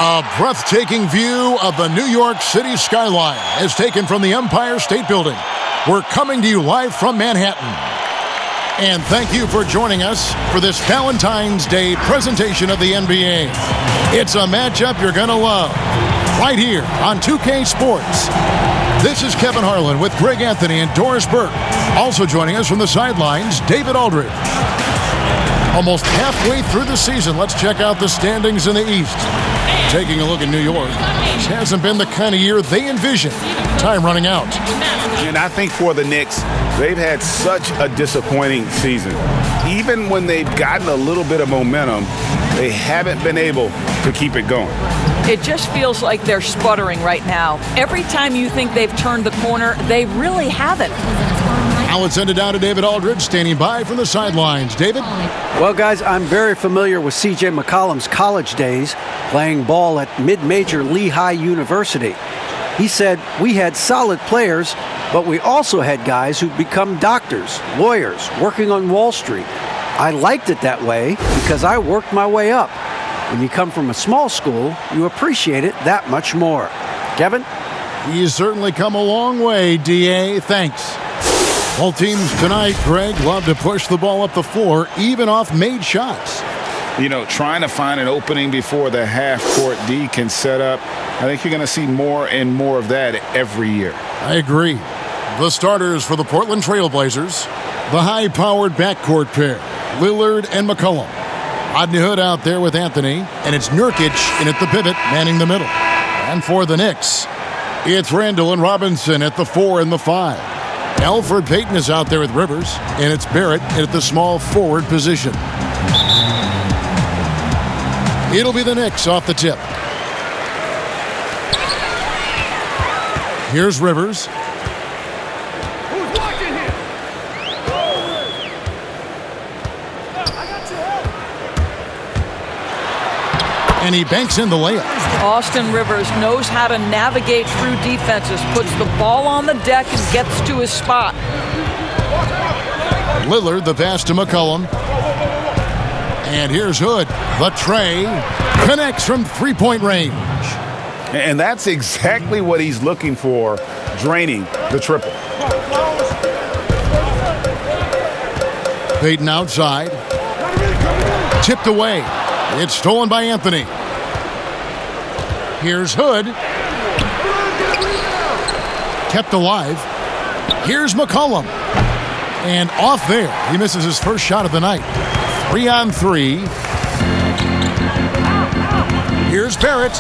A breathtaking view of the New York City skyline is taken from the Empire State Building. We're coming to you live from Manhattan. And thank you for joining us for this Valentine's Day presentation of the NBA. It's a matchup you're going to love right here on 2K Sports. This is Kevin Harlan with Greg Anthony and Doris Burke. Also joining us from the sidelines, David Aldridge. Almost halfway through the season, let's check out the standings in the East. Taking a look at New York, this hasn't been the kind of year they envisioned. Time running out. And I think for the Knicks, they've had such a disappointing season. Even when they've gotten a little bit of momentum, they haven't been able to keep it going. It just feels like they're sputtering right now. Every time you think they've turned the corner, they really haven't. Now let's send it down to David Aldridge, standing by from the sidelines. David? Well, guys, I'm very familiar with C.J. McCollum's college days, playing ball at mid-major Lehigh University. He said, we had solid players, but we also had guys who'd become doctors, lawyers, working on Wall Street. I liked it that way because I worked my way up. When you come from a small school, you appreciate it that much more. Kevin? He's certainly come a long way, D.A. Thanks. Both teams tonight, Greg, love to push the ball up the floor, even off made shots. You know, trying to find an opening before the half-court D can set up. I think you're going to see more and more of that every year. I agree. The starters for the Portland Trail Blazers, the high-powered backcourt pair, Lillard and McCollum. Rodney Hood out there with Anthony, and it's Nurkic in at the pivot, manning the middle. And for the Knicks, it's Randall and Robinson at the 4 and the 5. Alfred Payton is out there with Rivers, and it's Barrett at the small forward position. It'll be the Knicks off the tip. Here's Rivers. Who's watching here? And he banks in the layup. Austin Rivers knows how to navigate through defenses, puts the ball on the deck and gets to his spot. Lillard, the pass to McCollum. And here's Hood. The tray connects from three-point range. And that's exactly what he's looking for, draining the triple. Payton outside. Tipped away. It's stolen by Anthony. Here's Hood. Kept alive. Here's McCollum. And off there. He misses his first shot of the night. 3-on-3. Here's Barrett.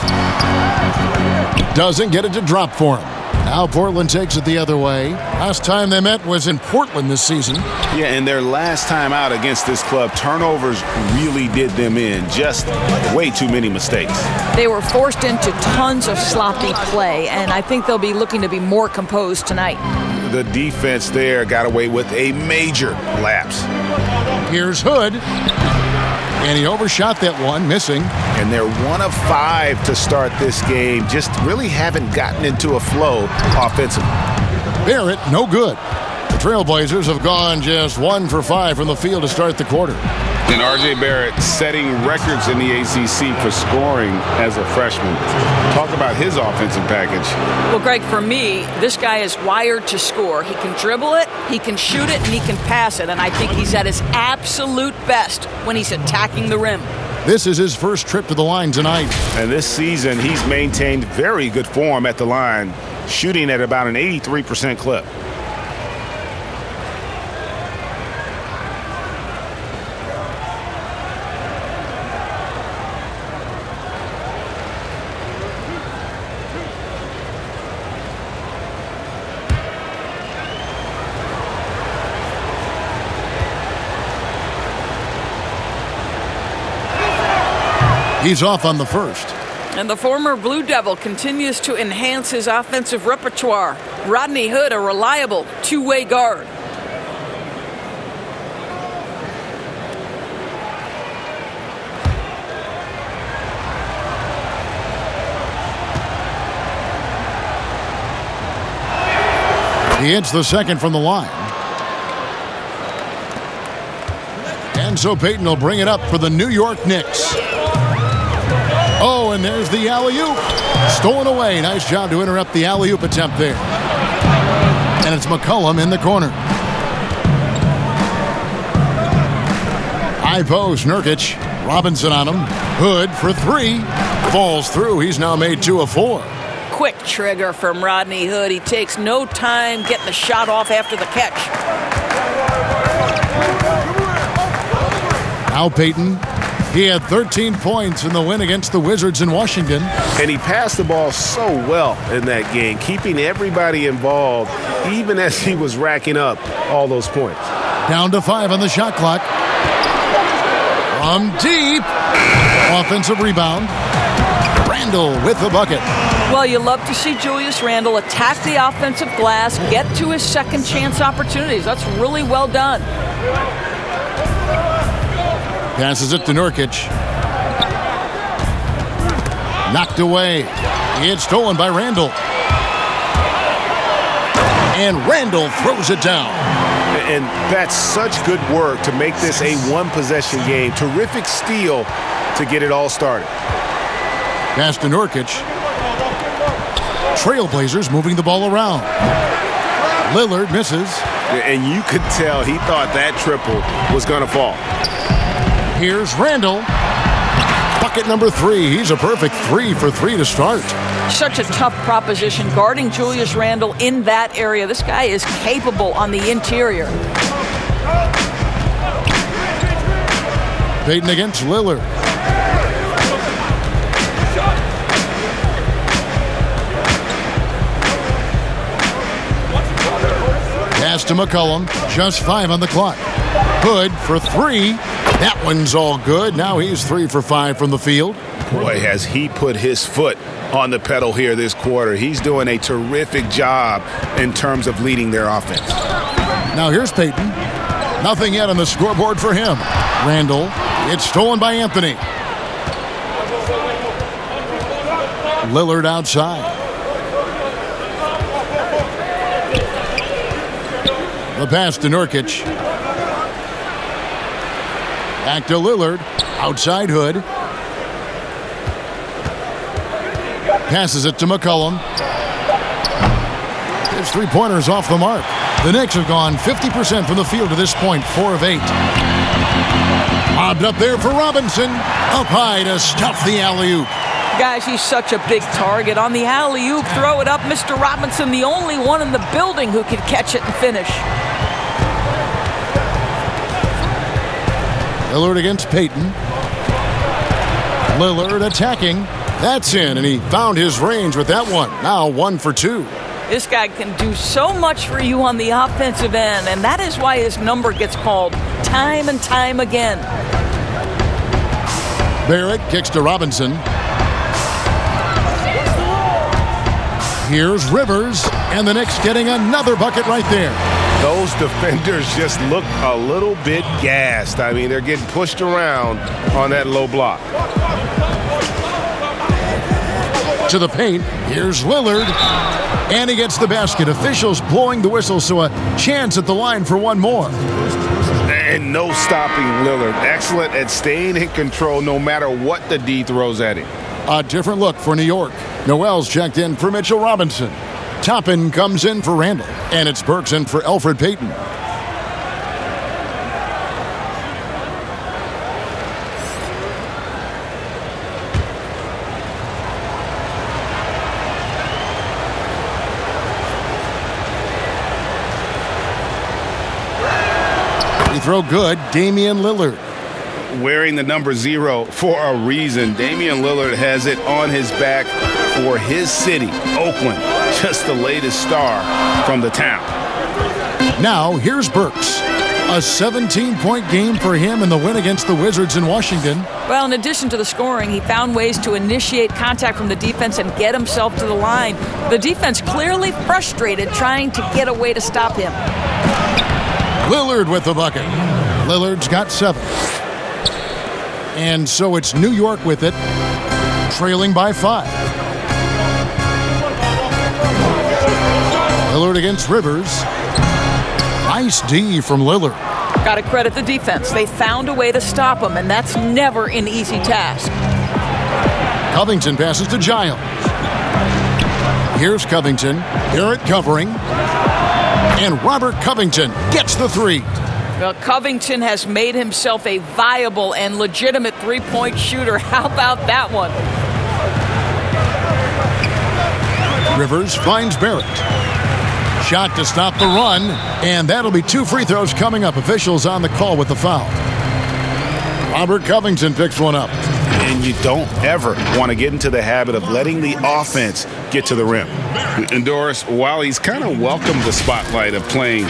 Doesn't get it to drop for him. Now Portland takes it the other way. Last time they met was in Portland this season. Yeah, and their last time out against this club, turnovers really did them in. Just way too many mistakes. They were forced into tons of sloppy play, and I think they'll be looking to be more composed tonight. The defense there got away with a major lapse. Here's Hood. And he overshot that one, missing. And they're 1 of 5 to start this game. Just really haven't gotten into a flow offensively. Barrett, no good. The Trailblazers have gone just 1 for 5 from the field to start the quarter. And R.J. Barrett setting records in the ACC for scoring as a freshman. Talk about his offensive package. Well, Greg, for me, this guy is wired to score. He can dribble it, he can shoot it, and he can pass it. And I think he's at his absolute best when he's attacking the rim. This is his first trip to the line tonight. And this season, he's maintained very good form at the line, shooting at about an 83% clip. He's off on the first. And the former Blue Devil continues to enhance his offensive repertoire. Rodney Hood, a reliable two-way guard. He hits the second from the line. And so Payton will bring it up for the New York Knicks. Oh, Oh, and there's the alley-oop. Stolen away. Nice job to interrupt the alley-oop attempt there. And it's McCollum in the corner. High post, Nurkic. Robinson on him. Hood for three. Falls through. He's now made 2 of 4. Quick trigger from Rodney Hood. He takes no time getting the shot off after the catch. Now Payton. He had 13 points in the win against the Wizards in Washington. And he passed the ball so well in that game, keeping everybody involved, even as he was racking up all those points. Down to 5 on the shot clock. From deep. Offensive rebound. Randle with the bucket. Well, you love to see Julius Randle attack the offensive glass, get to his second chance opportunities. That's really well done. Passes it to Nurkic. Knocked away. It's stolen by Randle. And Randle throws it down. And that's such good work to make this a one-possession game. Terrific steal to get it all started. Pass to Nurkic. Trailblazers moving the ball around. Lillard misses. And you could tell he thought that triple was going to fall. Here's Randle. Bucket number 3. He's a perfect 3 for 3 to start. Such a tough proposition guarding Julius Randle in that area. This guy is capable on the interior. Payton against Lillard. Pass to McCollum. Just 5 on the clock. Hood for 3. That one's all good. Now he's 3 for 5 from the field. Boy, has he put his foot on the pedal here this quarter. He's doing a terrific job in terms of leading their offense. Now here's Payton. Nothing yet on the scoreboard for him. Randle. It's stolen by Anthony. Lillard outside. The pass to Nurkic. Back to Lillard. Outside Hood. Passes it to McCollum. His three-pointers off the mark. The Knicks have gone 50% from the field to this point, 4 of 8. Lobbed up there for Robinson. Up high to stuff the alley-oop. Guys, he's such a big target. On the alley-oop, throw it up. Mr. Robinson, the only one in the building who can catch it and finish. Lillard against Payton. Lillard attacking. That's in, and he found his range with that one. Now 1 for 2. This guy can do so much for you on the offensive end, and that is why his number gets called time and time again. Barrett kicks to Robinson. Here's Rivers, and the Knicks getting another bucket right there. Those defenders just look a little bit gassed. I mean, they're getting pushed around on that low block. To the paint, here's Lillard, and he gets the basket. Officials blowing the whistle, so a chance at the line for one more. And no stopping Lillard. Excellent at staying in control no matter what the D throws at him. A different look for New York. Noel's checked in for Mitchell Robinson. Toppin comes in for Randle, and it's Burks in for Elfrid Payton. He throw good, Damian Lillard. Wearing the number 0 for a reason. Damian Lillard has it on his back for his city, Oakland. Just the latest star from the town. Now, here's Burks. A 17-point game for him in the win against the Wizards in Washington. Well, in addition to the scoring, he found ways to initiate contact from the defense and get himself to the line. The defense clearly frustrated trying to get a way to stop him. Lillard with the bucket. Lillard's got 7. And so it's New York with it, trailing by 5. Lillard against Rivers. Nice D from Lillard. Got to credit the defense. They found a way to stop him, and that's never an easy task. Covington passes to Giles. Here's Covington. Garrett covering. And Robert Covington gets the three. Well, Covington has made himself a viable and legitimate three-point shooter. How about that one? Rivers finds Barrett. Shot to stop the run, and that'll be 2 free throws coming up. Officials on the call with the foul. Robert Covington picks one up. And you don't ever want to get into the habit of letting the offense get to the rim. And Doris, while he's kind of welcomed the spotlight of playing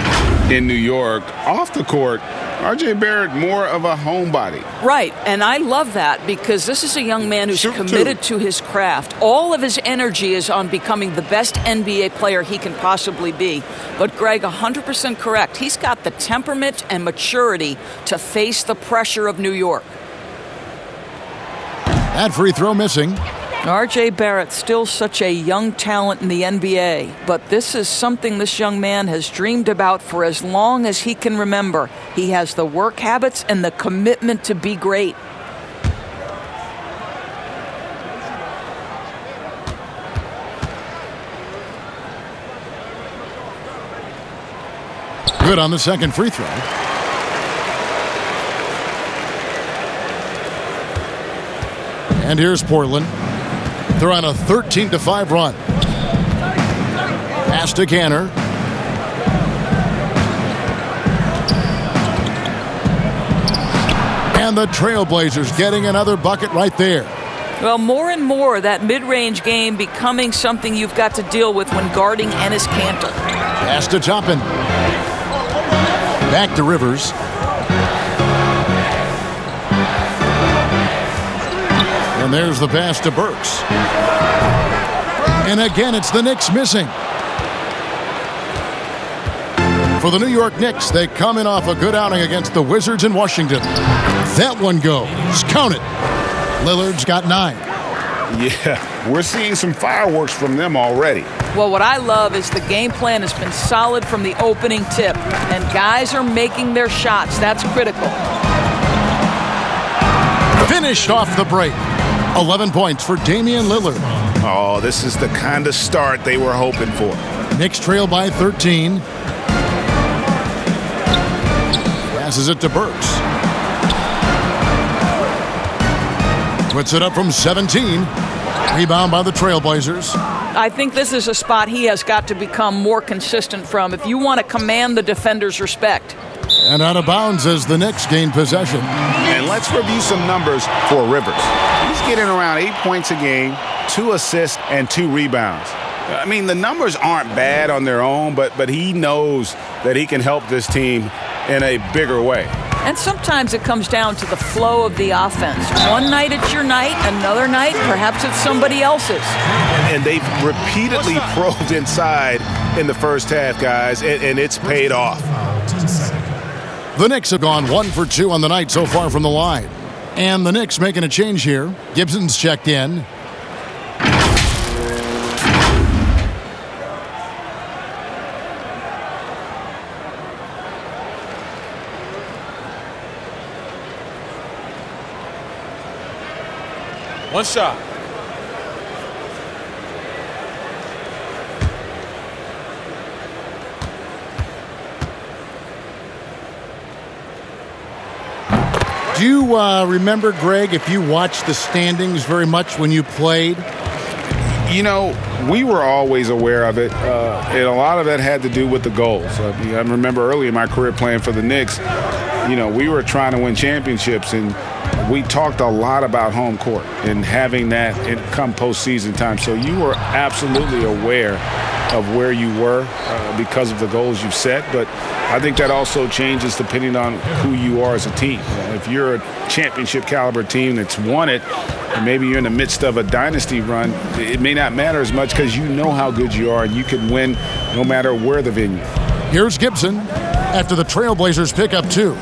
in New York, off the court, R.J. Barrett more of a homebody. Right, and I love that because this is a young man who's committed to his craft. All of his energy is on becoming the best NBA player he can possibly be. But Greg, 100% correct. He's got the temperament and maturity to face the pressure of New York. That free throw missing. R.J. Barrett, still such a young talent in the NBA, but this is something this young man has dreamed about for as long as he can remember. He has the work habits and the commitment to be great. Good on the second free throw. And here's Portland. They're on a 13-5 run. Pass to Canner. And the Trailblazers getting another bucket right there. Well, more and more, that mid-range game becoming something you've got to deal with when guarding Enes Kanter. Pass to Toppin. Back to Rivers. And there's the pass to Burks. And again, it's the Knicks missing. For the New York Knicks, they come in off a good outing against the Wizards in Washington. That one goes. Count it. Lillard's got 9. Yeah, we're seeing some fireworks from them already. Well, what I love is the game plan has been solid from the opening tip, and guys are making their shots. That's critical. Finished off the break. 11 points for Damian Lillard. Oh, this is the kind of start they were hoping for. Knicks trail by 13. Passes it to Burks. Puts it up from 17. Rebound by the Trailblazers. I think this is a spot he has got to become more consistent from if you want to command the defender's respect. And out of bounds as the Knicks gain possession. And let's review some numbers for Rivers. He's getting around 8 points a game, 2 assists, and 2 rebounds. I mean, the numbers aren't bad on their own, but he knows that he can help this team in a bigger way. And sometimes it comes down to the flow of the offense. One night it's your night, another night perhaps it's somebody else's. And they've repeatedly probed inside in the first half, guys, and it's paid off. The Knicks have gone 1 for 2 on the night so far from the line. And the Knicks making a change here. Gibson's checked in. One shot. Do you remember, Greg, if you watched the standings very much when you played? You know, we were always aware of it, and a lot of that had to do with the goals. I remember early in my career playing for the Knicks, you know, we were trying to win championships, and we talked a lot about home court and having that come postseason time. So you were absolutely aware of where you were because of the goals you've set. But I think that also changes depending on who you are as a team. If you're a championship caliber team that's won it, and maybe you're in the midst of a dynasty run, it may not matter as much because you know how good you are and you can win no matter where the venue. Here's Gibson after the Trailblazers pick up 2.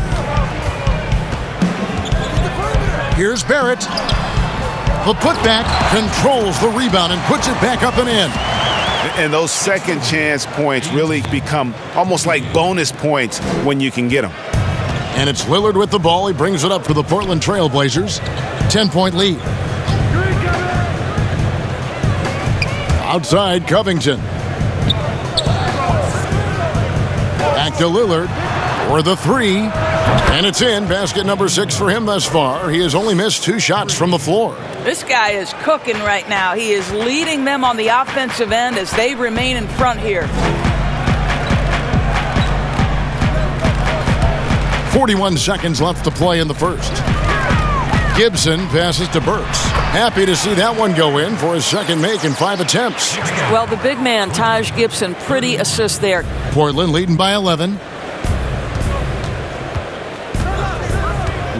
Here's Barrett. The putback controls the rebound and puts it back up and in. And those second chance points really become almost like bonus points when you can get them. And it's Lillard with the ball. He brings it up for the Portland Trailblazers. 10-point lead. Outside Covington. Back to Lillard for the three. And it's in. Basket number 6 for him thus far. He has only missed 2 shots from the floor. This guy is cooking right now. He is leading them on the offensive end as they remain in front here. 41 seconds left to play in the first. Gibson passes to Burks. Happy to see that one go in for his second make in 5 attempts. Well, the big man, Taj Gibson, pretty assist there. Portland leading by 11.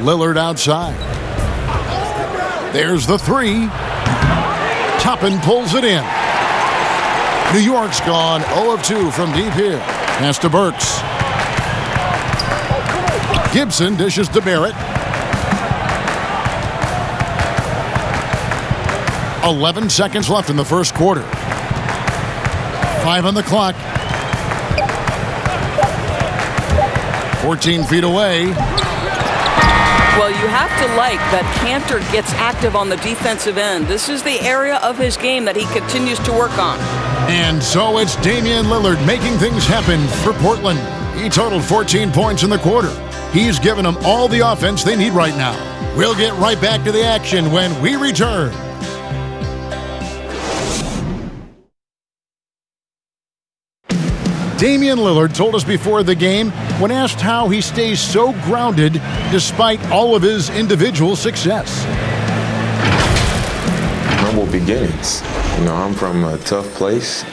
Lillard outside. There's the three. Toppin pulls it in. New York's gone 0 of 2 from deep here. Pass to Burks. Gibson dishes to Barrett. 11 seconds left in the first quarter. 5 on the clock. 14 feet away. Well, you have to like that Cantor gets active on the defensive end. This is the area of his game that he continues to work on. And so it's Damian Lillard making things happen for Portland. He totaled 14 points in the quarter. He's given them all the offense they need right now. We'll get right back to the action when we return. Damian Lillard told us before the game when asked how he stays so grounded despite all of his individual success. Humble beginnings. You know, I'm from a tough place.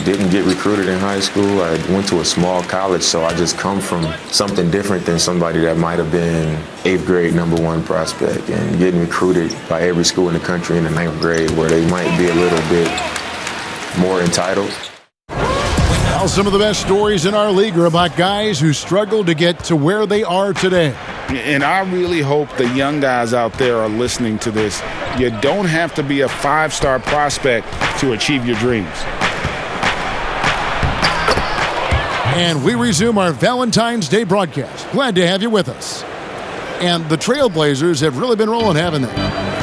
Didn't get recruited in high school. I went to a small college, so I just come from something different than somebody that might have been 8th grade #1 prospect and getting recruited by every school in the country in the 9th grade where they might be a little bit more entitled. Well, some of the best stories in our league are about guys who struggled to get to where they are today. And I really hope the young guys out there are listening to this. You don't have to be a 5-star prospect to achieve your dreams. And we resume our Valentine's Day broadcast. Glad to have you with us. And the Trailblazers have really been rolling, haven't they?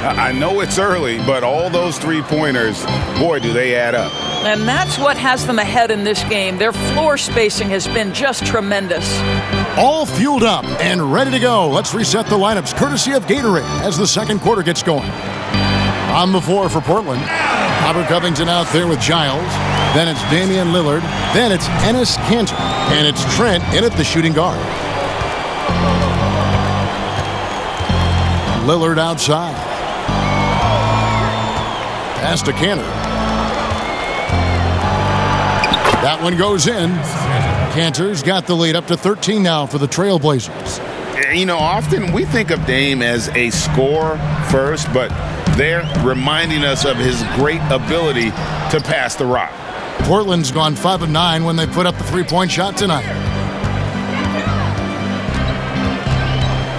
I know it's early, but all those 3-pointers, boy, do they add up. And that's what has them ahead in this game. Their floor spacing has been just tremendous. All fueled up and ready to go. Let's reset the lineups courtesy of Gatorade as the second quarter gets going. On the floor for Portland, Robert Covington out there with Giles. Then it's Damian Lillard. Then it's Enes Kanter. And it's Trent in at the shooting guard. Lillard outside. Pass to Kanter. That one goes in. Kanter's got the lead up to 13 now for the Trailblazers. You know, often we think of Dame as a scorer first, but they're reminding us of his great ability to pass the rock. Portland's gone 5 of 9 when they put up the 3-point shot tonight.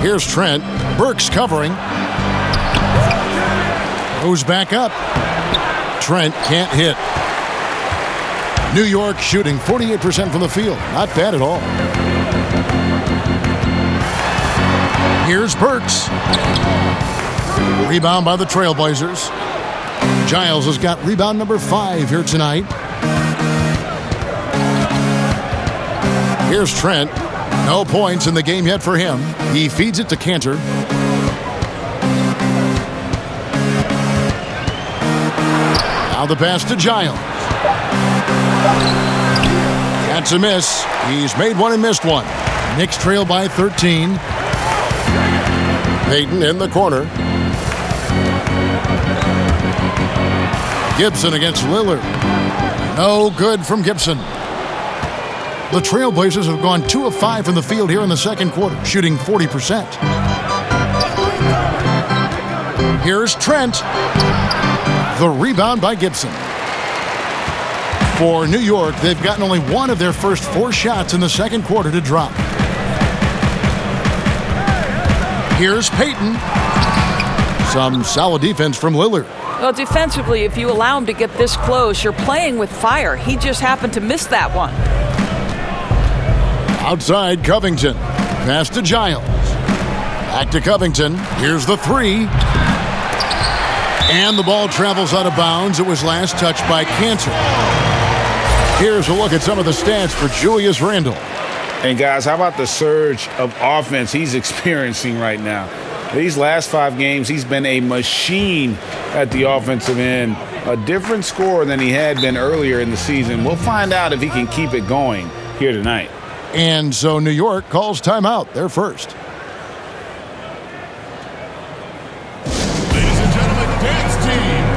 Here's Trent. Burks covering. Goes back up. Trent can't hit. New York shooting 48% from the field. Not bad at all. Here's Burks. Rebound by the Trailblazers. Giles has got rebound number 5 here tonight. Here's Trent. No points in the game yet for him. He feeds it to Kanter. Now the pass to Giles. That's a miss. He's made one and missed one. Knicks trail by 13. Payton in the corner. Gibson against Lillard. No good from Gibson. The Trailblazers have gone 2 of 5 from the field here in the second quarter, shooting 40%. Here's Trent. The rebound by Gibson. For New York, they've gotten only 1 of their first 4 shots in the second quarter to drop. Here's Payton. Some solid defense from Lillard. Well, defensively, if you allow him to get this close, you're playing with fire. He just happened to miss that one. Outside Covington. Pass to Giles. Back to Covington. Here's the 3. And the ball travels out of bounds. It was last touched by Cantor. Here's a look at some of the stats for Julius Randle. And guys, how about the surge of offense he's experiencing right now? These last 5 games, he's been a machine at the offensive end. A different scorer than he had been earlier in the season. We'll find out if he can keep it going here tonight. And so New York calls timeout. They're first. Ladies and gentlemen, dance team.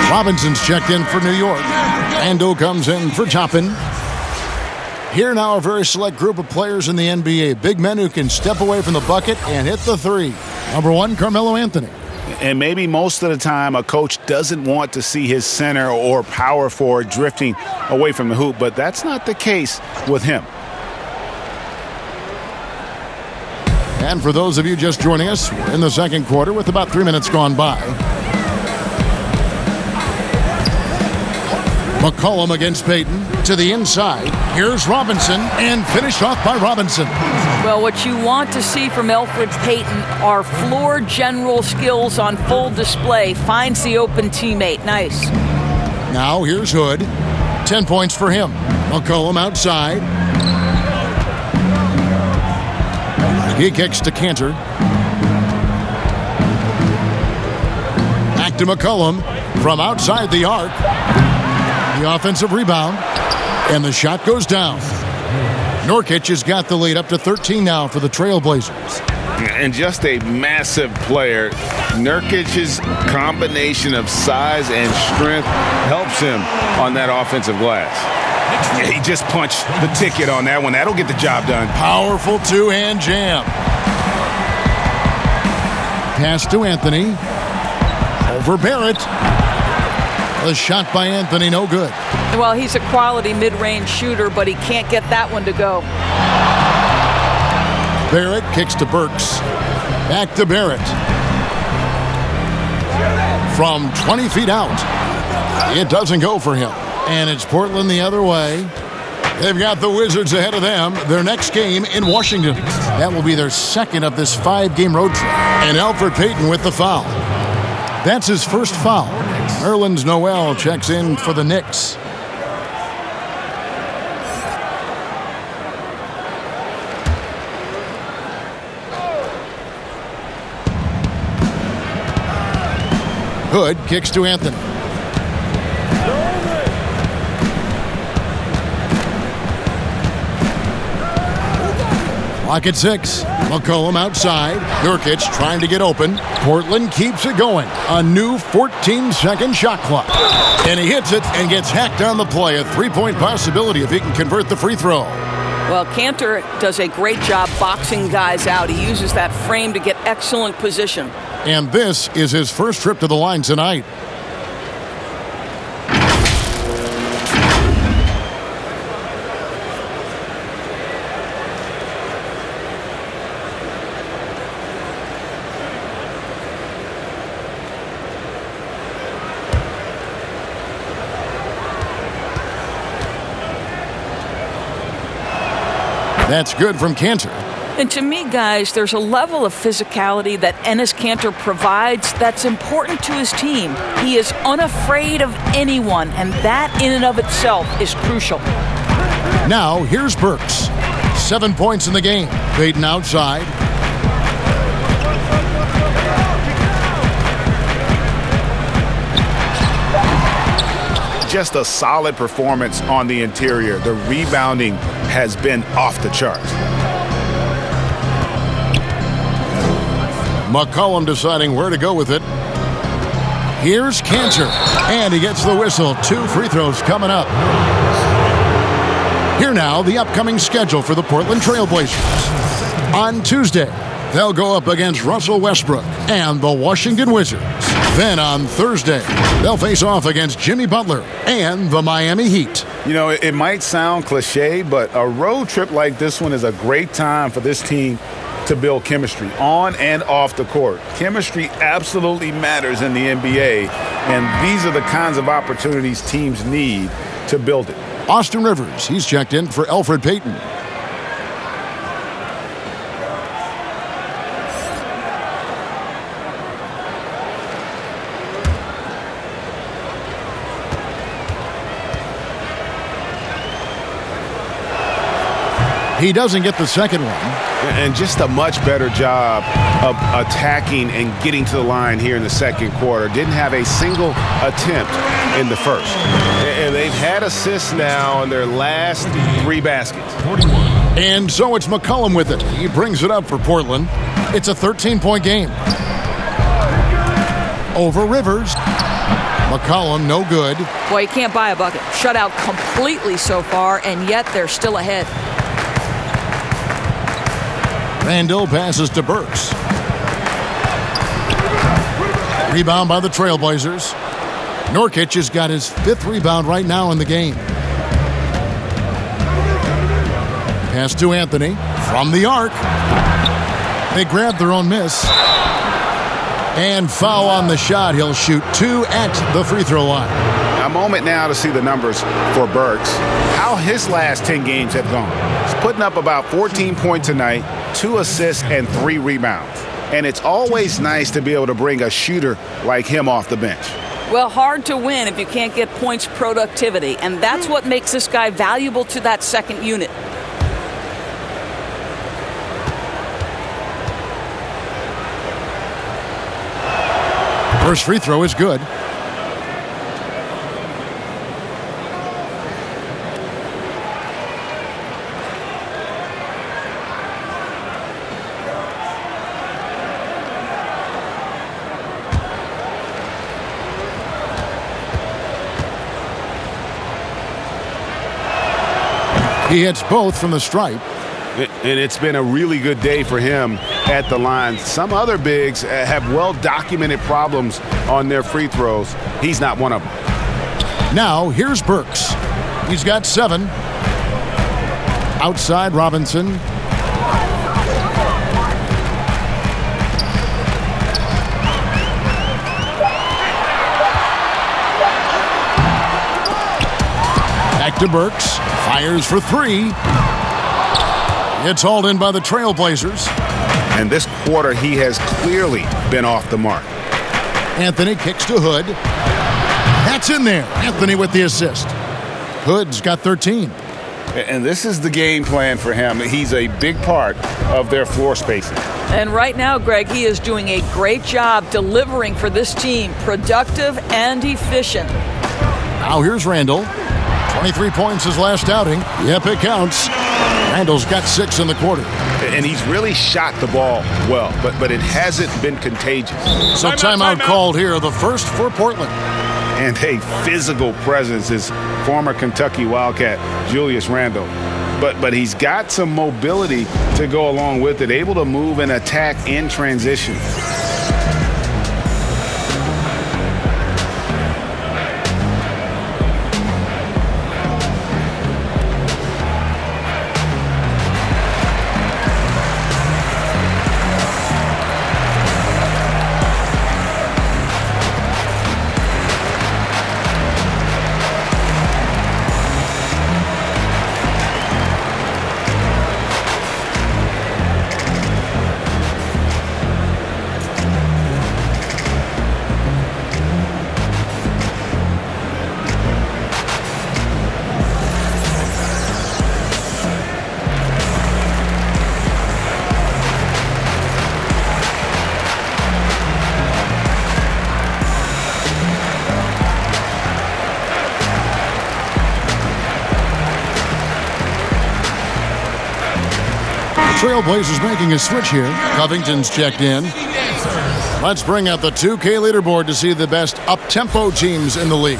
Robinson's checked in for New York. Ando comes in for Toppin. Here now a very select group of players in the NBA. Big men who can step away from the bucket and hit the three. Number 1, Carmelo Anthony. And maybe most of the time a coach doesn't want to see his center or power forward drifting away from the hoop, but that's not the case with him. And for those of you just joining us, we're in the second quarter with about 3 minutes gone by. McCollum against Payton to the inside. Here's Robinson, and finished off by Robinson. Well, what you want to see from Elfrid Payton are floor general skills on full display. Finds the open teammate. Nice. Now here's Hood. 10 points for him. McCollum outside. He kicks to Cantor. Back to McCollum from outside the arc. The offensive rebound, and the shot goes down. Nurkic has got the lead up to 13 now for the Trailblazers. And just a massive player. Nurkic's combination of size and strength helps him on that offensive glass. Yeah, he just punched the ticket on that one. That'll get the job done. Powerful two-hand jam. Pass to Anthony. Over Barrett. The shot by Anthony, no good. Well, he's a quality mid-range shooter, but he can't get that one to go. Barrett kicks to Burks. Back to Barrett. From 20 feet out. It doesn't go for him. And it's Portland the other way. They've got the Wizards ahead of them. Their next game in Washington. That will be their second of this 5-game road trip. And Elfrid Payton with the foul. That's his first foul. Nerlens Noel checks in for the Knicks. Hood kicks to Anthony. Clock at 6. McCollum outside. Nurkic trying to get open. Portland keeps it going. A new 14-second shot clock. And he hits it and gets hacked on the play. A 3-point possibility if he can convert the free throw. Well, Cantor does a great job boxing guys out. He uses that frame to get excellent position. And this is his first trip to the line tonight. That's good from Cantor. And to me, guys, there's a level of physicality that Enes Kanter provides that's important to his team. He is unafraid of anyone, and that in and of itself is crucial. Now, here's Burks. 7 points in the game. Payton outside. just a solid performance on the interior. The rebounding has been off the charts. McCollum deciding where to go with it. Here's Cantor, and he gets the whistle. 2 free throws coming up. Here now, the upcoming schedule for the Portland Trail Blazers. On Tuesday, they'll go up against Russell Westbrook and the Washington Wizards. Then on Thursday, they'll face off against Jimmy Butler and the Miami Heat. You know, it might sound cliche, but a road trip like this one is a great time for this team to build chemistry on and off the court. Chemistry absolutely matters in the NBA, and these are the kinds of opportunities teams need to build it. Austin Rivers, he's checked in for Elfrid Payton. He doesn't get the second one. And just a much better job of attacking and getting to the line here in the second quarter. Didn't have a single attempt in the first. And they've had assists now in their last 3 baskets. 41. And so it's McCollum with it. He brings it up for Portland. It's a 13-point game. Over Rivers. McCollum, no good. Boy, you can't buy a bucket. Shut out completely so far, and yet they're still ahead. Randall passes to Burks. Rebound by the Trailblazers. Nurkic has got his 5th rebound right now in the game. Pass to Anthony from the arc. They grab their own miss. And foul on the shot. He'll shoot 2 at the free throw line. A moment now to see the numbers for Burks. How his last 10 games have gone. He's putting up about 14 points a night, 2 assists, and 3 rebounds. And it's always nice to be able to bring a shooter like him off the bench. Well, hard to win if you can't get points productivity, and that's what makes this guy valuable to that second unit. First free throw is good. He hits both from the stripe. And it's been a really good day for him at the line. Some other bigs have well-documented problems on their free throws. He's not one of them. Now, here's Burks. He's got 7. Outside Robinson. Back to Burks. Fires for 3. It's hauled in by the Trailblazers. And this quarter, he has clearly been off the mark. Anthony kicks to Hood. That's in there. Anthony with the assist. Hood's got 13. And this is the game plan for him. He's a big part of their floor spacing. And right now, Greg, he is doing a great job delivering for this team, productive and efficient. Now here's Randall. 23 points his last outing. Yep, it counts. Randall's got 6 in the quarter. And he's really shot the ball well, but it hasn't been contagious. So timeout called here, the first for Portland. And a physical presence is former Kentucky Wildcat Julius Randle. But he's got some mobility to go along with it, able to move and attack in transition. Trailblazers making a switch here. Covington's checked in. Let's bring out the 2K leaderboard to see the best up-tempo teams in the league.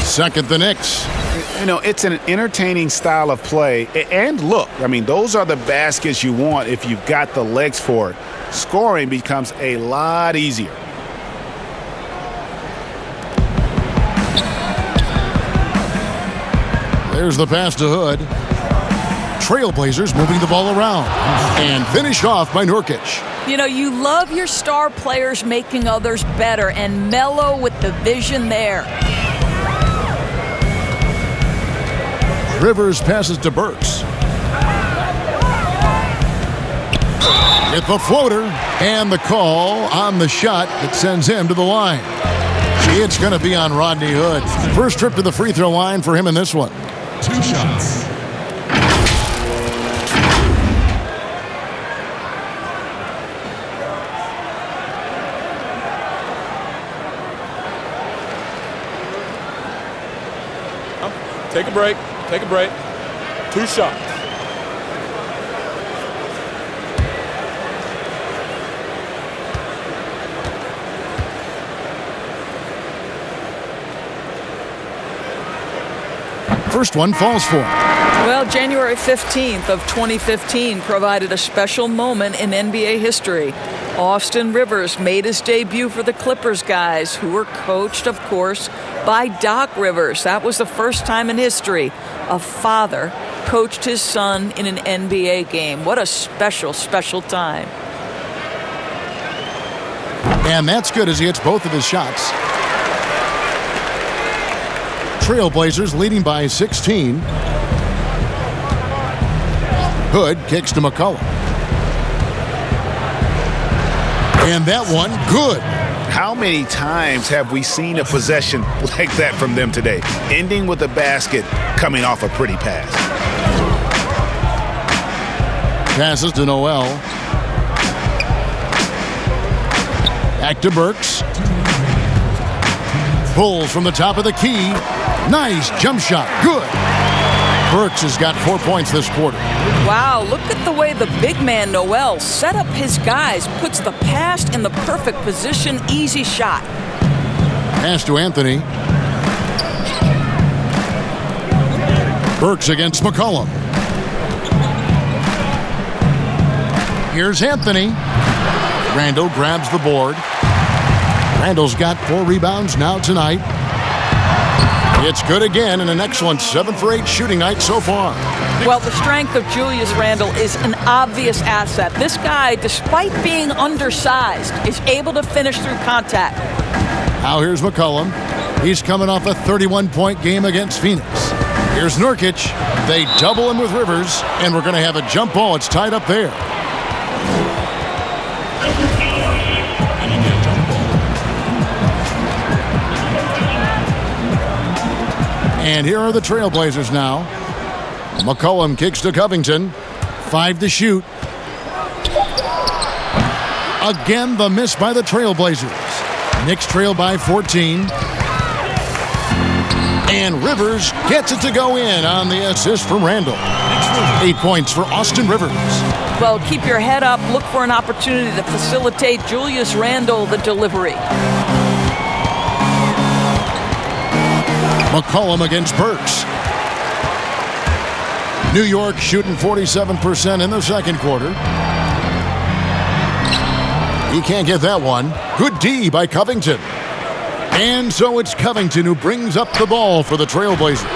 Second, the Knicks. You know, it's an entertaining style of play. And look, I mean, those are the baskets you want if you've got the legs for it. Scoring becomes a lot easier. There's the pass to Hood. Trailblazers moving the ball around. And finished off by Nurkic. You know, you love your star players making others better, and Melo with the vision there. Rivers passes to Burks. With the floater and the call on the shot that sends him to the line. It's going to be on Rodney Hood. First trip to the free throw line for him in this one. 2 shots. Take a break. Take a break. 2 shots. First one falls for him. Well, January 15th of 2015 provided a special moment in NBA history. Austin Rivers made his debut for the Clippers guys, who were coached, of course, by Doc Rivers. That was the first time in history a father coached his son in an NBA game. What a special, special time. And that's good as he hits both of his shots. Trailblazers leading by 16. Hood kicks to McCollum. And that one, good. How many times have we seen a possession like that from them today? Ending with a basket, coming off a pretty pass. Passes to Noel. Back to Burks. Pulls from the top of the key. Nice jump shot. Good. Burks has got 4 points this quarter. Wow, look at the way the big man Noel set up his guys, puts the pass in the perfect position, easy shot. Pass to Anthony. Burks against McCollum. Here's Anthony. Randall grabs the board. Randall's got 4 rebounds now tonight. It's good again and an excellent 7 for 8 shooting night so far. Well, the strength of Julius Randle is an obvious asset. This guy, despite being undersized, is able to finish through contact. Now here's McCollum. He's coming off a 31-point game against Phoenix. Here's Nurkic. They double him with Rivers, and we're going to have a jump ball. It's tied up there. And here are the Trailblazers now. McCollum kicks to Covington. 5 to shoot. Again, the miss by the Trailblazers. Knicks trail by 14. And Rivers gets it to go in on the assist from Randall. 8 points for Austin Rivers. Well, keep your head up. Look for an opportunity to facilitate Julius Randle the delivery. McCollum against Burks. New York shooting 47% in the second quarter. He can't get that one. Good D by Covington. And so it's Covington who brings up the ball for the Trailblazers.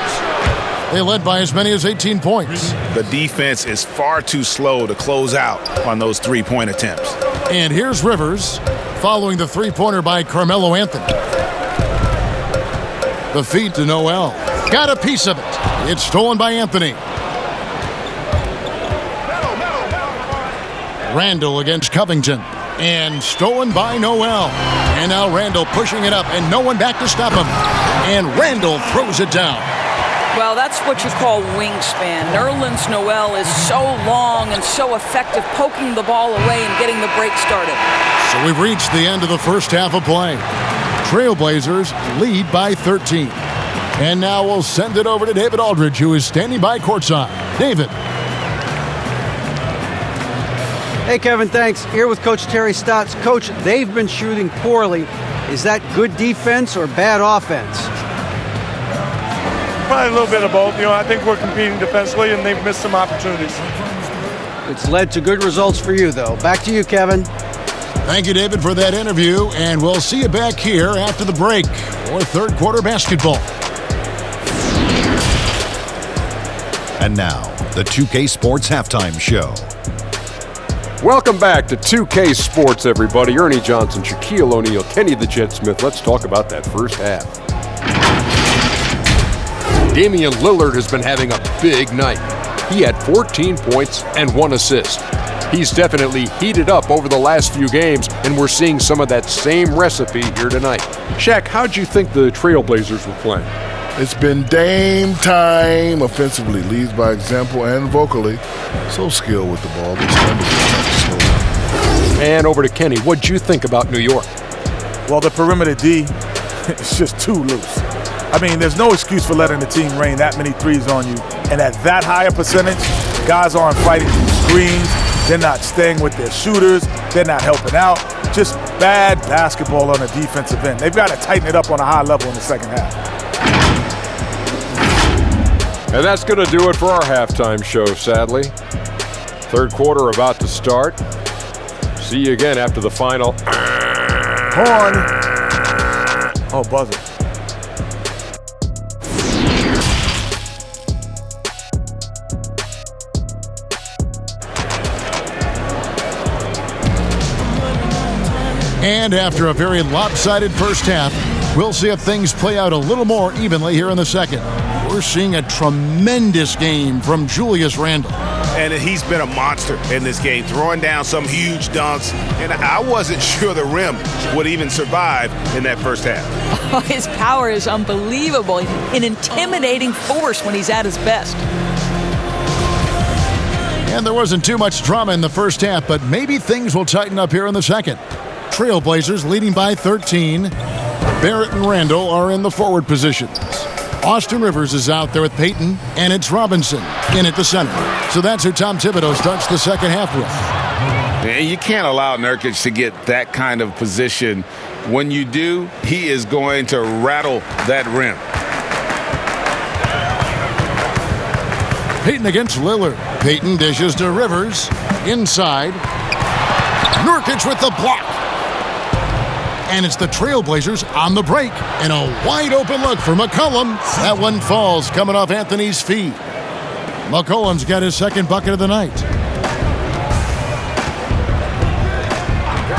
They led by as many as 18 points. The defense is far too slow to close out on those three-point attempts. And here's Rivers following the three-pointer by Carmelo Anthony. The feed to Noel. Got a piece of it. It's stolen by Anthony. Randall against Covington. And stolen by Noel. And now Randall pushing it up and no one back to stop him. And Randall throws it down. Well, that's what you call wingspan. Nerlens Noel is so long and so effective poking the ball away and getting the break started. So we've reached the end of the first half of play. Trailblazers lead by 13. And now we'll send it over to David Aldridge, who is standing by courtside. David. Hey, Kevin, thanks. Here with Coach Terry Stotts. Coach, they've been shooting poorly. Is that good defense or bad offense? Probably a little bit of both. I think we're competing defensively, and they've missed some opportunities. It's led to good results for you, though. Back to you, Kevin. Thank you, David, for that interview, and we'll see you back here after the break for third quarter basketball. And now, the 2K Sports Halftime Show. Welcome back to 2K Sports, everybody. Ernie Johnson, Shaquille O'Neal, Kenny the Jet Smith. Let's talk about that first half. Damian Lillard has been having a big night. He had 14 points and 1 assist. He's definitely heated up over the last few games, and we're seeing some of that same recipe here tonight. Shaq, how'd you think the Trailblazers were playing? It's been Dame time offensively, leads by example and vocally. So skilled with the ball. It's going to be tough to slow down. And over to Kenny. What'd you think about New York? Well, the perimeter D is just too loose. I mean, there's no excuse for letting the team rain that many threes on you. And at that higher percentage, guys aren't fighting through screens. They're not staying with their shooters. They're not helping out. Just bad basketball on the defensive end. They've got to tighten it up on a high level in the second half. And that's going to do it for our halftime show, sadly. Third quarter about to start. See you again after the final. Horn. Oh, buzzer. And after a very lopsided first half, we'll see if things play out a little more evenly here in the second. We're seeing a tremendous game from Julius Randle. And he's been a monster in this game, throwing down some huge dunks. And I wasn't sure the rim would even survive in that first half. Oh, his power is unbelievable. An intimidating force when he's at his best. And there wasn't too much drama in the first half, but maybe things will tighten up here in the second. Trailblazers leading by 13. Barrett and Randall are in the forward positions. Austin Rivers is out there with Payton, and it's Robinson in at the center. So that's who Tom Thibodeau starts the second half with. And you can't allow Nurkic to get that kind of position. When you do, he is going to rattle that rim. Payton against Lillard. Payton dishes to Rivers. Inside. Nurkic with the block. And it's the Trailblazers on the break. And a wide open look for McCollum. That one falls coming off Anthony's feet. McCollum's got his second bucket of the night.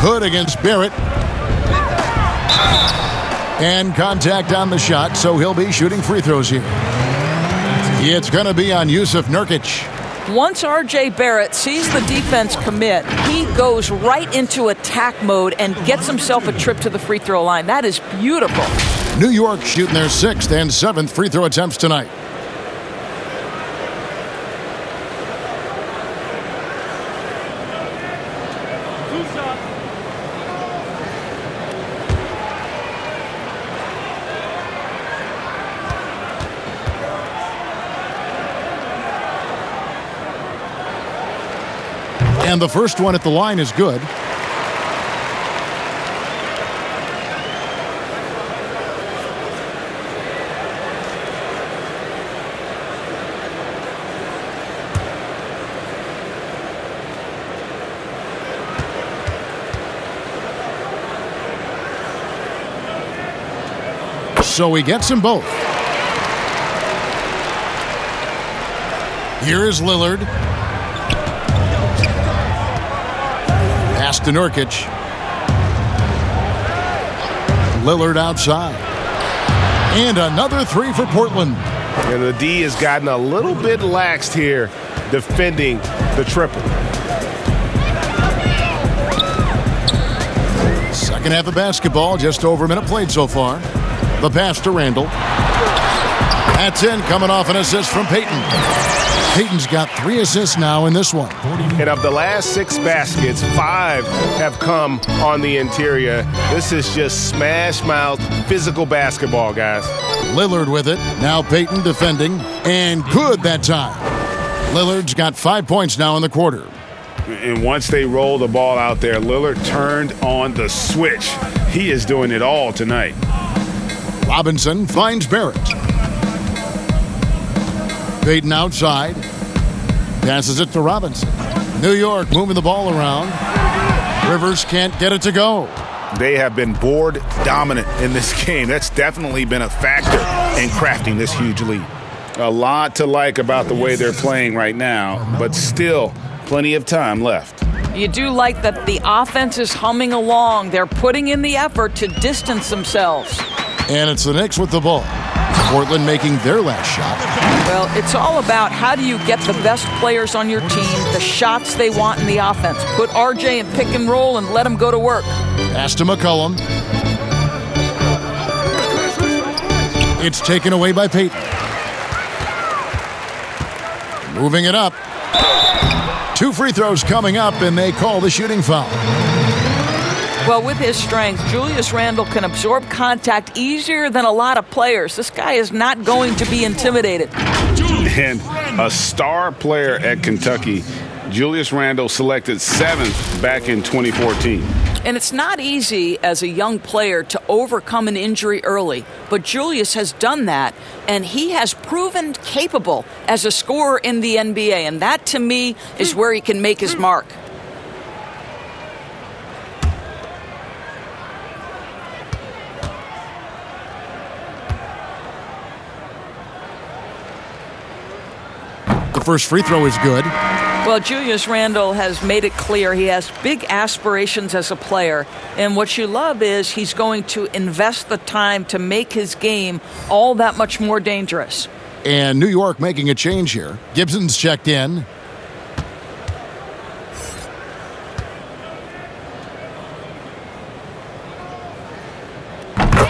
Hood against Barrett. And contact on the shot, so he'll be shooting free throws here. It's going to be on Yusuf Nurkic. Once R.J. Barrett sees the defense commit, he goes right into attack mode and gets himself a trip to the free throw line. That is beautiful. New York shooting their 6th and 7th free throw attempts tonight. And the first one at the line is good. So he gets them both. Here is Lillard. Pass to Nurkic. Lillard outside. And another three for Portland. And the D has gotten a little bit laxed here defending the triple. Second half of basketball, just over a minute played so far. The pass to Randall. That's in, coming off an assist from Payton. Payton's got 3 assists now in this one. And of the last 6 baskets, 5 have come on the interior. This is just smash-mouth physical basketball, guys. Lillard with it. Now Payton defending. And good that time. Lillard's got 5 points now in the quarter. And once they rolled the ball out there, Lillard turned on the switch. He is doing it all tonight. Robinson finds Barrett. Payton outside. Passes it to Robinson. New York moving the ball around. Rivers can't get it to go. They have been board dominant in this game. That's definitely been a factor in crafting this huge lead. A lot to like about the way they're playing right now, but still plenty of time left. You do like that the offense is humming along. They're putting in the effort to distance themselves. And it's the Knicks with the ball. Portland making their last shot. Well, it's all about how do you get the best players on your team, the shots they want in the offense. Put RJ in pick and roll and let him go to work. Pass to McCollum. It's taken away by Payton. Moving it up. 2 free throws coming up, and they call the shooting foul. Well, with his strength, Julius Randle can absorb contact easier than a lot of players. This guy is not going to be intimidated. And a star player at Kentucky, Julius Randle, selected 7th back in 2014. And it's not easy as a young player to overcome an injury early, but Julius has done that, and he has proven capable as a scorer in the NBA, and that, to me, is where he can make his mark. The first free throw is good. Well, Julius Randle has made it clear he has big aspirations as a player. And what you love is he's going to invest the time to make his game all that much more dangerous. And New York making a change here. Gibson's checked in.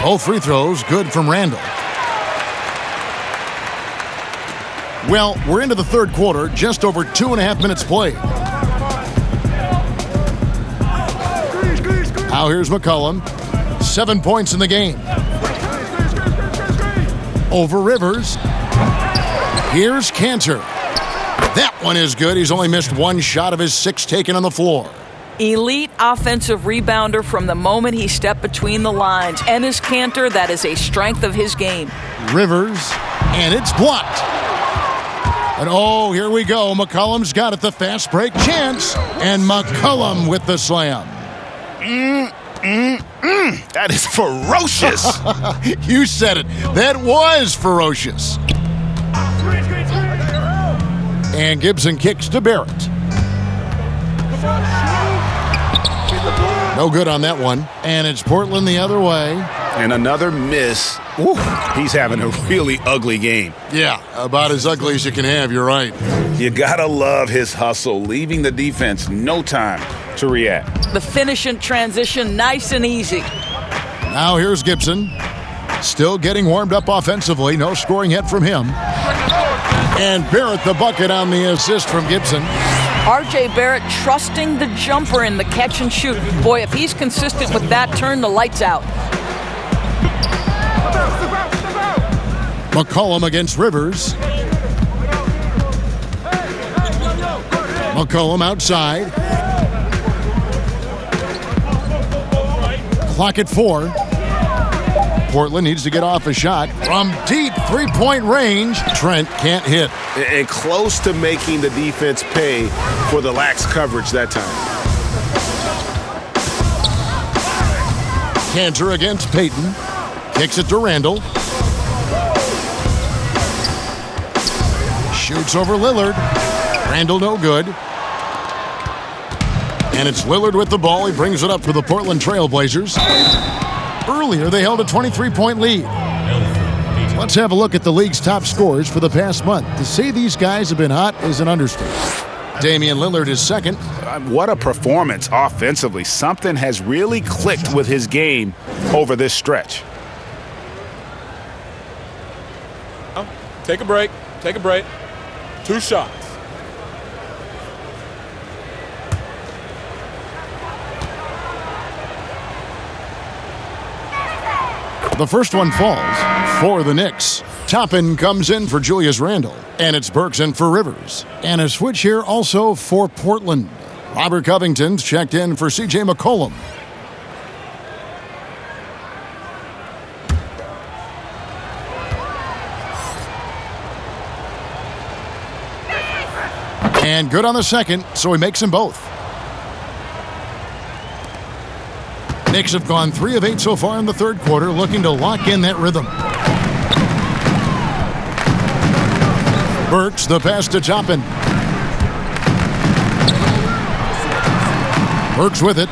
Both free throws good from Randle. Well, we're into the third quarter, just over 2.5 minutes played. Now here's McCollum. 7 points in the game. Over Rivers. Here's Cantor. That one is good. He's only missed 1 shot of his 6 taken on the floor. Elite offensive rebounder from the moment he stepped between the lines. Enes Kanter, that is a strength of his game. Rivers, and it's blocked. And oh, here we go. McCollum's got it, the fast break chance. And McCollum with the slam. That is ferocious. You said it. That was ferocious. And Gibson kicks to Barrett. No good on that one. And it's Portland the other way. And another miss. Ooh, he's having a really ugly game. Yeah, about as ugly as you can have, you're right. You gotta love his hustle, leaving the defense no time to react. The finish in transition, nice and easy. Now here's Gibson. Still getting warmed up offensively. No scoring yet from him. And Barrett the bucket on the assist from Gibson. R.J. Barrett trusting the jumper in the catch and shoot. Boy, if he's consistent with that, turn the lights out. McCollum against Rivers. McCollum outside. Clock at 4. Portland needs to get off a shot from deep three-point range. Trent can't hit. And close to making the defense pay for the lax coverage that time. Cantor against Payton. Kicks it to Randle. Shoots over Lillard. Randle no good. And it's Lillard with the ball. He brings it up for the Portland Trail Blazers. Earlier, they held a 23-point lead. Let's have a look at the league's top scorers for the past month. To say these guys have been hot is an understatement. Damian Lillard is second. What a performance offensively. Something has really clicked with his game over this stretch. Take a break. Take a break. 2 shots. The first one falls for the Knicks. Toppin comes in for Julius Randle. And it's Burks in for Rivers. And a switch here also for Portland. Robert Covington's checked in for C.J. McCollum. And good on the second, so he makes them both. Knicks have gone 3 of 8 so far in the third quarter, looking to lock in that rhythm. Burks, the pass to Toppin. Burks with it.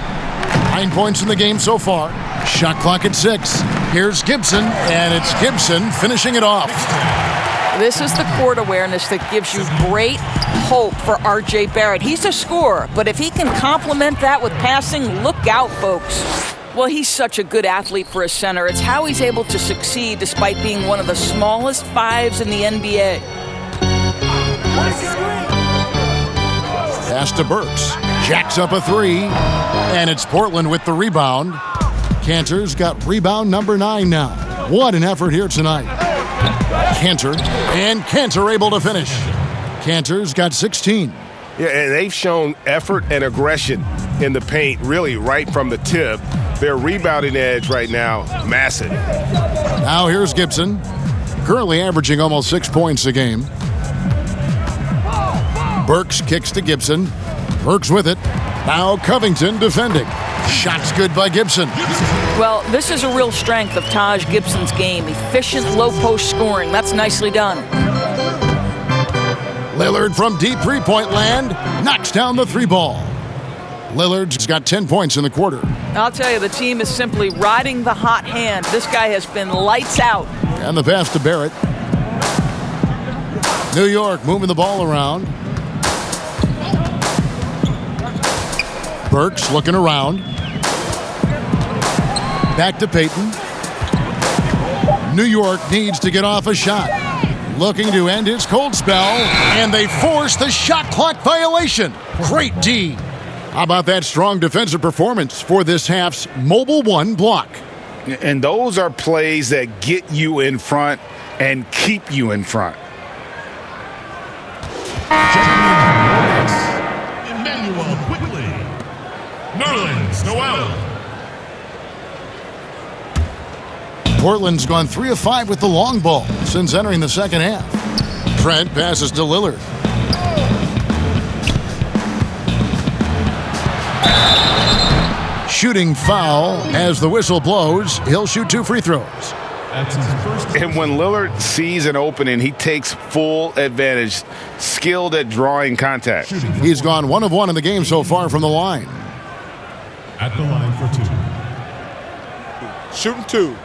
9 points in the game so far. Shot clock at 6. Here's Gibson, and it's Gibson finishing it off. This is the court awareness that gives you great hope for R.J. Barrett. He's a scorer, but if he can complement that with passing, look out, folks. Well, he's such a good athlete for a center. It's how he's able to succeed despite being one of the smallest 5s in the NBA. Pass to Burks. Jacks up a 3. And it's Portland with the rebound. Cantor's got rebound number 9 now. What an effort here tonight. Cantor. And Cantor able to finish. Cantor's got 16. Yeah, and they've shown effort and aggression in the paint, really right from the tip. Their rebounding edge right now, massive. Now here's Gibson, currently averaging almost 6 points a game. Burks kicks to Gibson. Burks with it. Now Covington defending. Shots good by Gibson. Well, this is a real strength of Taj Gibson's game. Efficient low-post scoring. That's nicely done. Lillard from deep three-point land knocks down the 3 ball. Lillard's got 10 points in the quarter. I'll tell you, the team is simply riding the hot hand. This guy has been lights out. And the pass to Barrett. New York moving the ball around. Burks looking around. Back to Payton. New York needs to get off a shot. Looking to end his cold spell, and they force the shot clock violation. Great D. How about that strong defensive performance for this half's Mobile 1 block? And those are plays that get you in front and keep you in front. Emmanuel quickly. Nerlens Noel. Portland's gone 3 of 5 with the long ball since entering the second half. Trent passes to Lillard. Shooting foul as the whistle blows. He'll shoot 2 free throws. And when Lillard sees an opening, he takes full advantage, skilled at drawing contact. He's gone 1 of 1 in the game so far from the line. At the line for 2. Shooting 2.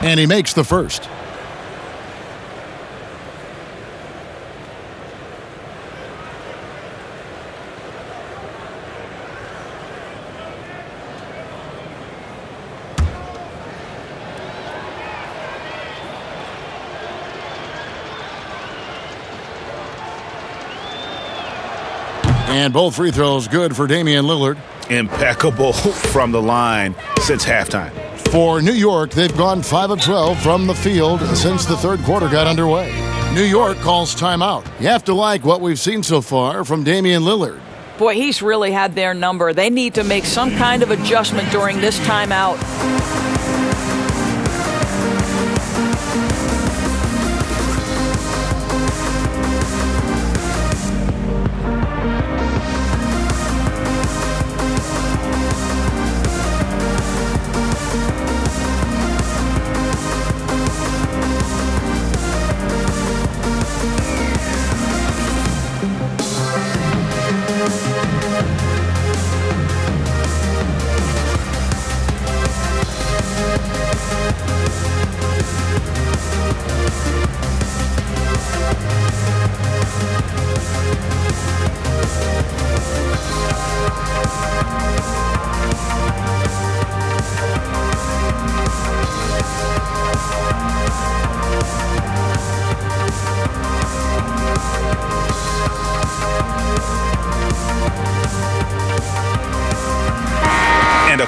And he makes the first. And both free throws good for Damian Lillard. Impeccable from the line since halftime. For New York, they've gone 5 of 12 from the field since the third quarter got underway. New York calls timeout. You have to like what we've seen so far from Damian Lillard. Boy, he's really had their number. They need to make some kind of adjustment during this timeout.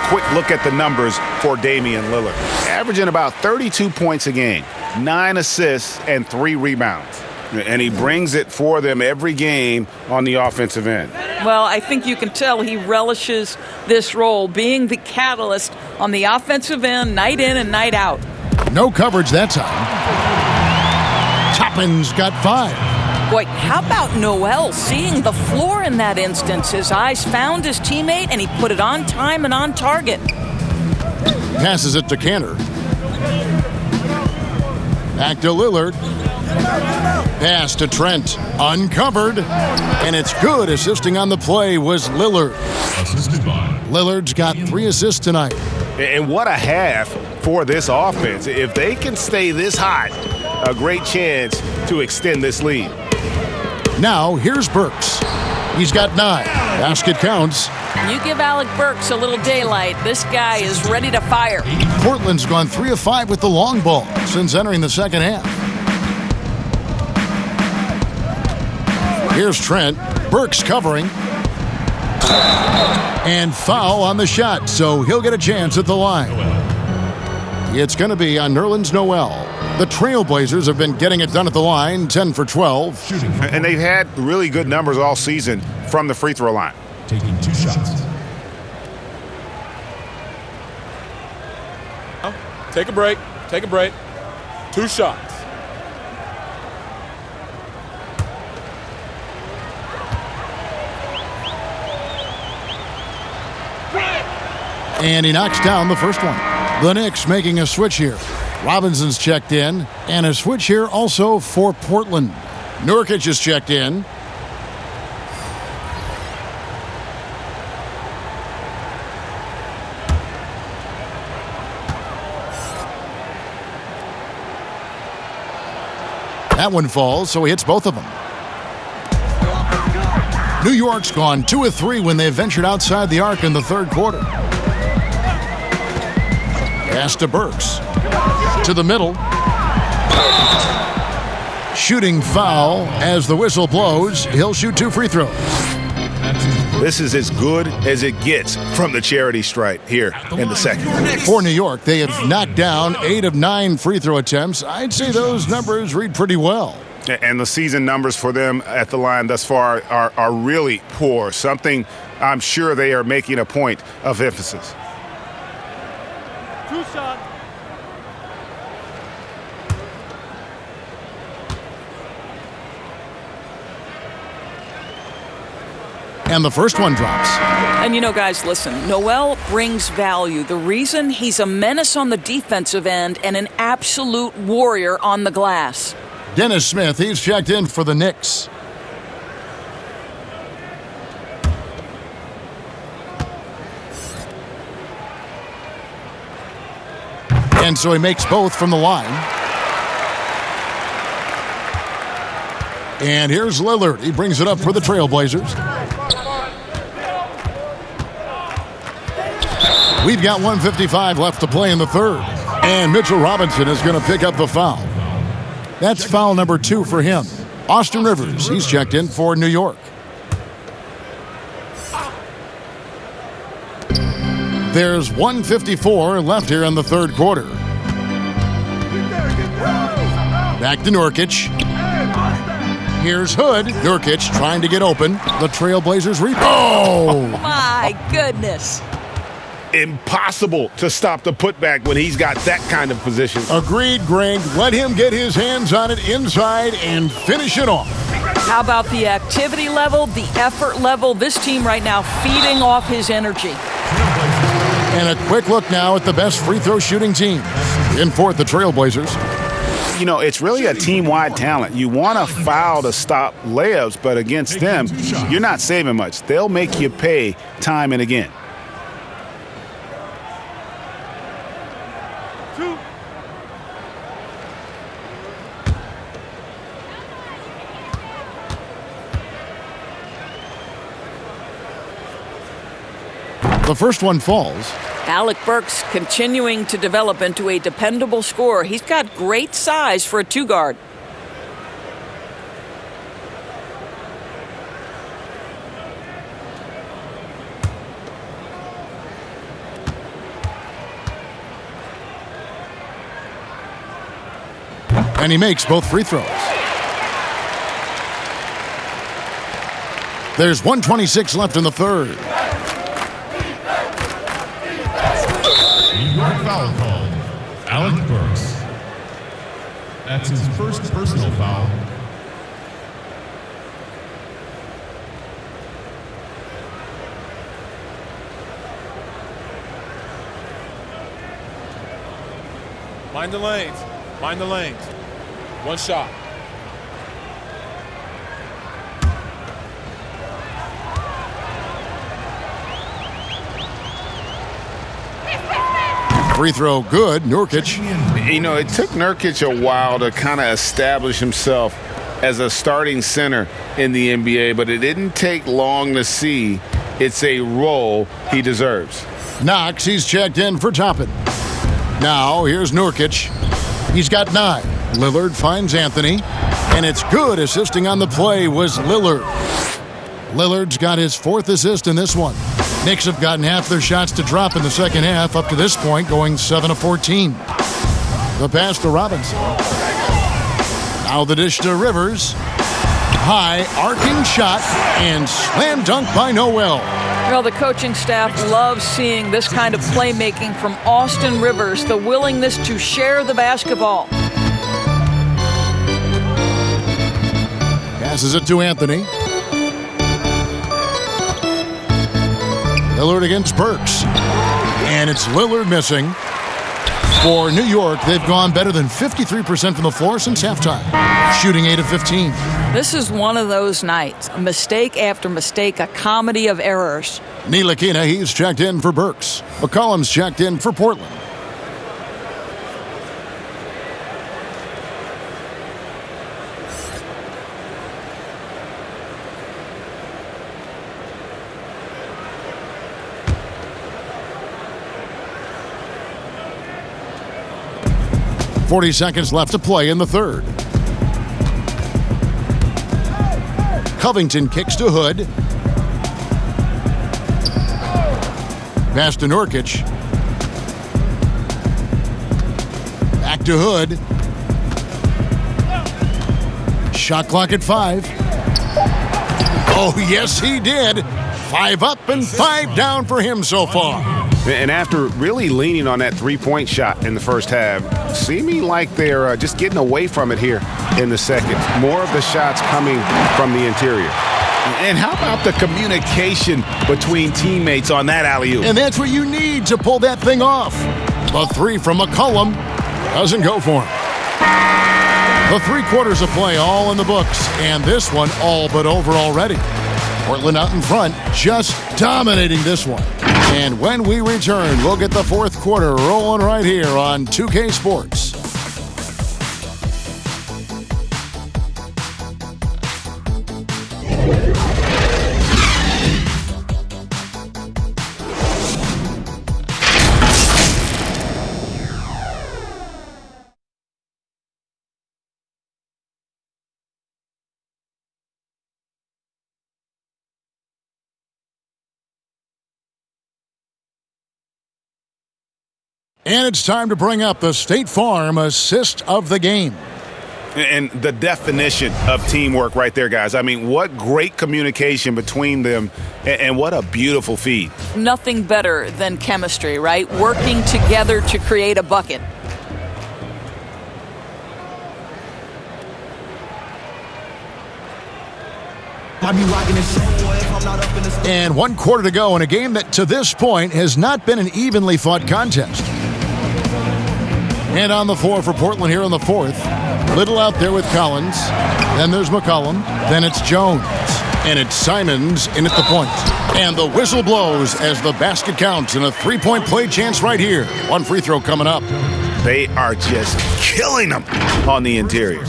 quick look at the numbers for Damian Lillard. Averaging about 32 points a game, 9 assists, and 3 rebounds. And he brings it for them every game on the offensive end. Well, I think you can tell he relishes this role, being the catalyst on the offensive end, night in and night out. No coverage that time. Toppin's got 5. Boy, how about Noel seeing the floor in that instance? His eyes found his teammate, and he put it on time and on target. Passes it to Cantor. Back to Lillard. Pass to Trent. Uncovered. And it's good. Assisting on the play was Lillard. Assisted by. Lillard's got 3 assists tonight. And what a half for this offense. If they can stay this hot, a great chance to extend this lead. Now, here's Burks. He's got 9. Basket counts. You give Alec Burks a little daylight, this guy is ready to fire. Portland's gone 3 of 5 with the long ball since entering the second half. Here's Trent. Burks covering. And foul on the shot, so he'll get a chance at the line. It's going to be on Nerlens Noel. The Trailblazers have been getting it done at the line, 10 for 12. And they've had really good numbers all season from the free throw line. Taking 2 shots. Take a break. Take a break. 2 shots. And he knocks down the first one. The Knicks making a switch here. Robinson's checked in, and a switch here also for Portland. Nurkic is checked in. That one falls, so he hits both of them. New York's gone 2 of 3 when they ventured outside the arc in the third quarter. Pass to Burks. To the middle. Shooting foul as the whistle blows. He'll shoot 2 free throws. This is as good as it gets from the charity stripe here in the second. For New York, they have knocked down 8 of 9 free throw attempts. I'd say those numbers read pretty well. And the season numbers for them at the line thus far are really poor. Something I'm sure they are making a point of emphasis. 2 shots. And the first one drops. And you know, guys, listen, Noel brings value. The reason he's a menace on the defensive end and an absolute warrior on the glass. Dennis Smith, he's checked in for the Knicks. And so he makes both from the line. And here's Lillard. He brings it up for the Trailblazers. We've got 1:55 left to play in the third. And Mitchell Robinson is going to pick up the foul. That's foul number 2 for him. Austin Rivers, he's checked in for New York. There's 1:54 left here in the third quarter. Back to Nurkic. Here's Hood. Nurkic trying to get open. The Trailblazers Oh, my goodness. Impossible to stop the putback when he's got that kind of position. Agreed, Greg. Let him get his hands on it inside and finish it off. How about the activity level, the effort level? This team right now feeding off his energy. And a quick look now at the best free throw shooting team. In fourth, the Trailblazers. You know, it's really a team-wide talent. You want to foul to stop layups, but against them, you're not saving much. They'll make you pay time and again. The first one falls. Alec Burks continuing to develop into a dependable scorer. He's got great size for a 2-guard. And he makes both free throws. There's 1:26 left in the third. New York foul call. Alec Burks. That's his first personal foul. Mind the lanes. Mind the lanes. One shot. Free throw good, Nurkic. You know, it took Nurkic a while to kind of establish himself as a starting center in the NBA, but it didn't take long to see it's a role he deserves. Knox, he's checked in for Toppin. Now, here's Nurkic. He's got 9. Lillard finds Anthony, and it's good. Assisting on the play was Lillard. Lillard's got his 4th assist in this one. Knicks have gotten half their shots to drop in the second half, up to this point going 7 of 14. The pass to Robinson. Now the dish to Rivers. High, arcing shot, and slam dunk by Noel. Well, the coaching staff loves seeing this kind of playmaking from Austin Rivers, the willingness to share the basketball. Passes it to Anthony. Lillard against Burks. And it's Lillard missing. For New York, they've gone better than 53% from the floor since halftime, shooting 8 of 15. This is one of those nights. Mistake after mistake, a comedy of errors. Ntilikina, he's checked in for Burks. McCollum's checked in for Portland. .40 seconds left to play in the third. Covington kicks to Hood. Pass to Nurkic. Back to Hood. Shot clock at 5. Oh, yes, he did. 5 up and 5 down for him so far. And after really leaning on that three-point shot in the first half, seeming like they're just getting away from it here in the second. More of the shots coming from the interior. And how about the communication between teammates on that alley-oop? And that's what you need to pull that thing off. The 3 from McCollum doesn't go for him. The 3 quarters of play all in the books, and this one all but over already. Portland out in front, just dominating this one. And when we return, we'll get the 4th quarter rolling right here on 2K Sports. And it's time to bring up the State Farm assist of the game. And the definition of teamwork right there, guys. I mean, what great communication between them, and what a beautiful feed. Nothing better than chemistry, right? Working together to create a bucket. And 1 quarter to go in a game that to this point has not been an evenly fought contest. And on the floor for Portland here in the 4th. Little out there with Collins. Then there's McCollum. Then it's Jones. And it's Simons in at the point. And the whistle blows as the basket counts and a 3-point play chance right here. 1 free throw coming up. They are just killing them on the interior.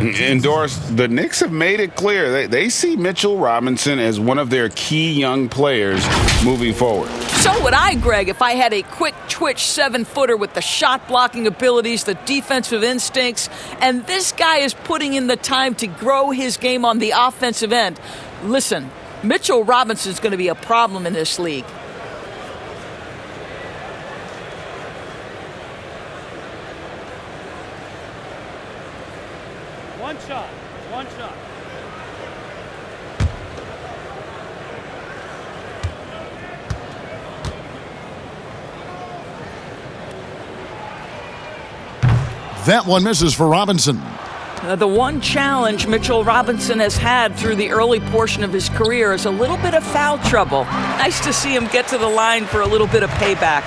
And Doris, the Knicks have made it clear they see Mitchell Robinson as one of their key young players moving forward. So would I, Greg, if I had a quick twitch 7-footer with the shot blocking abilities, the defensive instincts, and this guy is putting in the time to grow his game on the offensive end. Listen, Mitchell Robinson's going to be a problem in this league. That one misses for Robinson. The one challenge Mitchell Robinson has had through the early portion of his career is a little bit of foul trouble. Nice to see him get to the line for a little bit of payback.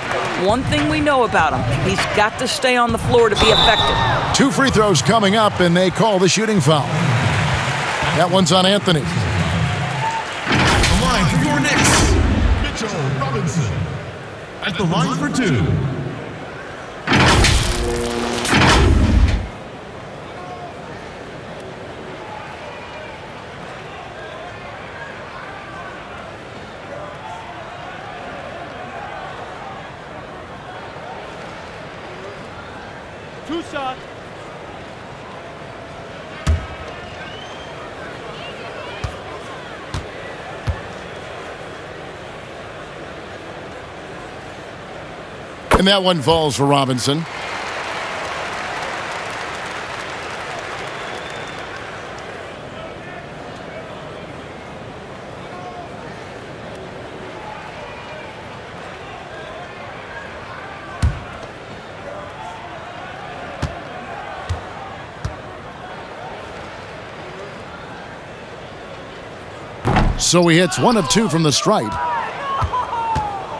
One thing we know about him, he's got to stay on the floor to be effective. 2 free throws coming up, and they call the shooting foul. That one's on Anthony. The line for your Knicks, Mitchell Robinson. At the line for 2. Two shots. And that one falls for Robinson. So he hits 1 of 2 from the stripe.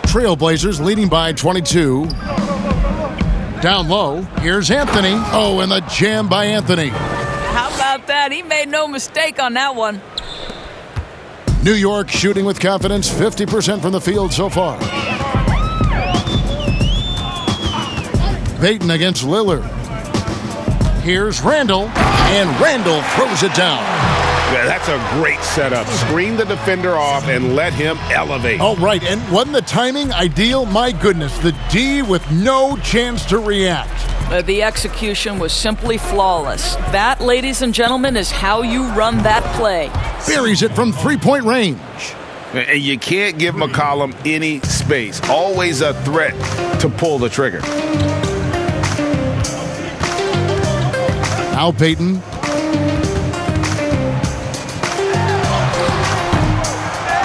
Trailblazers leading by 22. Down low, here's Anthony. Oh, and the jam by Anthony. How about that? He made no mistake on that one. New York shooting with confidence, 50% from the field so far. Payton against Lillard. Here's Randall, and Randall throws it down. Yeah, that's a great setup. Screen the defender off and let him elevate. Oh, right. And wasn't the timing ideal? My goodness, the D with no chance to react. The execution was simply flawless. That, ladies and gentlemen, is how you run that play. Buries it from 3-point range. And you can't give McCollum any space. Always a threat to pull the trigger. Now Payton.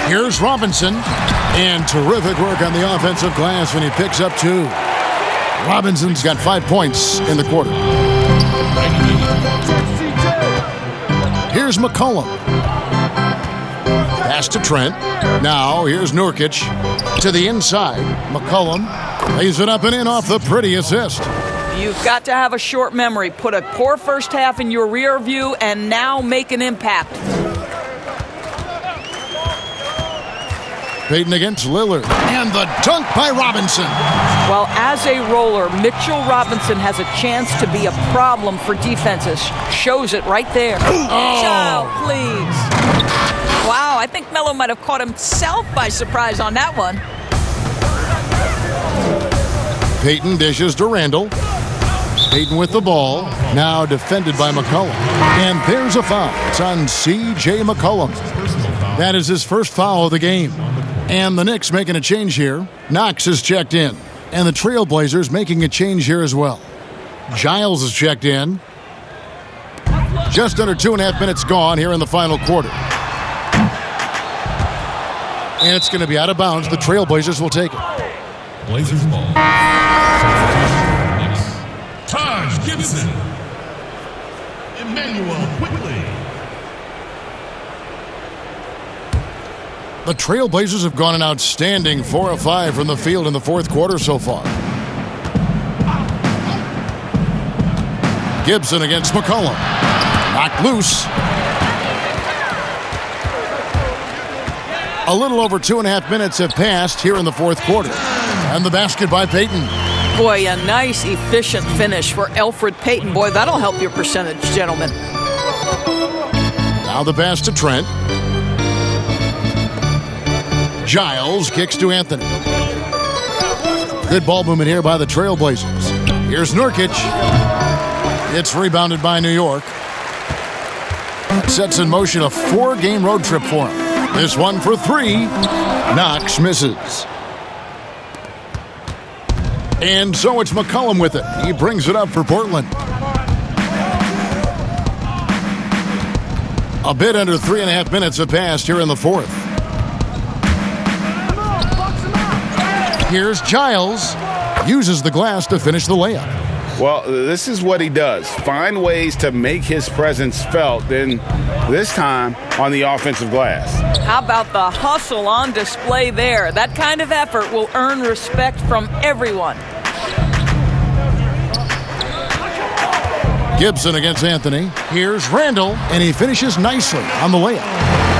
Here's Robinson, and terrific work on the offensive glass when he picks up 2. Robinson's got 5 points in the quarter. Here's McCollum. Pass to Trent. Now here's Nurkic to the inside. McCollum lays it up and in off the pretty assist. You've got to have a short memory. Put a poor first half in your rear view and now make an impact. Payton against Lillard, and the dunk by Robinson. Well, as a roller, Mitchell Robinson has a chance to be a problem for defenses. Shows it right there. Child, please. Wow, I think Melo might have caught himself by surprise on that one. Payton dishes to Randall. Payton with the ball, now defended by McCollum. And there's a foul. It's on C.J. McCollum. That is his first foul of the game. And the Knicks making a change here. Knox is checked in. And the Trailblazers making a change here as well. Giles is checked in. Just under 2.5 minutes gone here in the final quarter. And it's going to be out of bounds. The Trailblazers will take it. Blazers ball. Taj Gibson. Emmanuel Quickly. The Trailblazers have gone an outstanding 4 of 5 from the field in the fourth quarter so far. Gibson against McCollum. Knocked loose. A little over 2.5 minutes have passed here in the fourth quarter. And the basket by Payton. Boy, a nice, efficient finish for Elfrid Payton. Boy, that'll help your percentage, gentlemen. Now the pass to Trent. Giles kicks to Anthony. Good ball movement here by the Trailblazers. Here's Nurkic. It's rebounded by New York. Sets in motion a 4-game road trip for him. This one for 3. Knox misses. And so it's McCollum with it. He brings it up for Portland. A bit under 3.5 minutes have passed here in the fourth. Here's Giles. Uses the glass to finish the layup. Well, this is what he does. Find ways to make his presence felt, then this time on the offensive glass. How about the hustle on display there? That kind of effort will earn respect from everyone. Gibson against Anthony. Here's Randall, and he finishes nicely on the layup.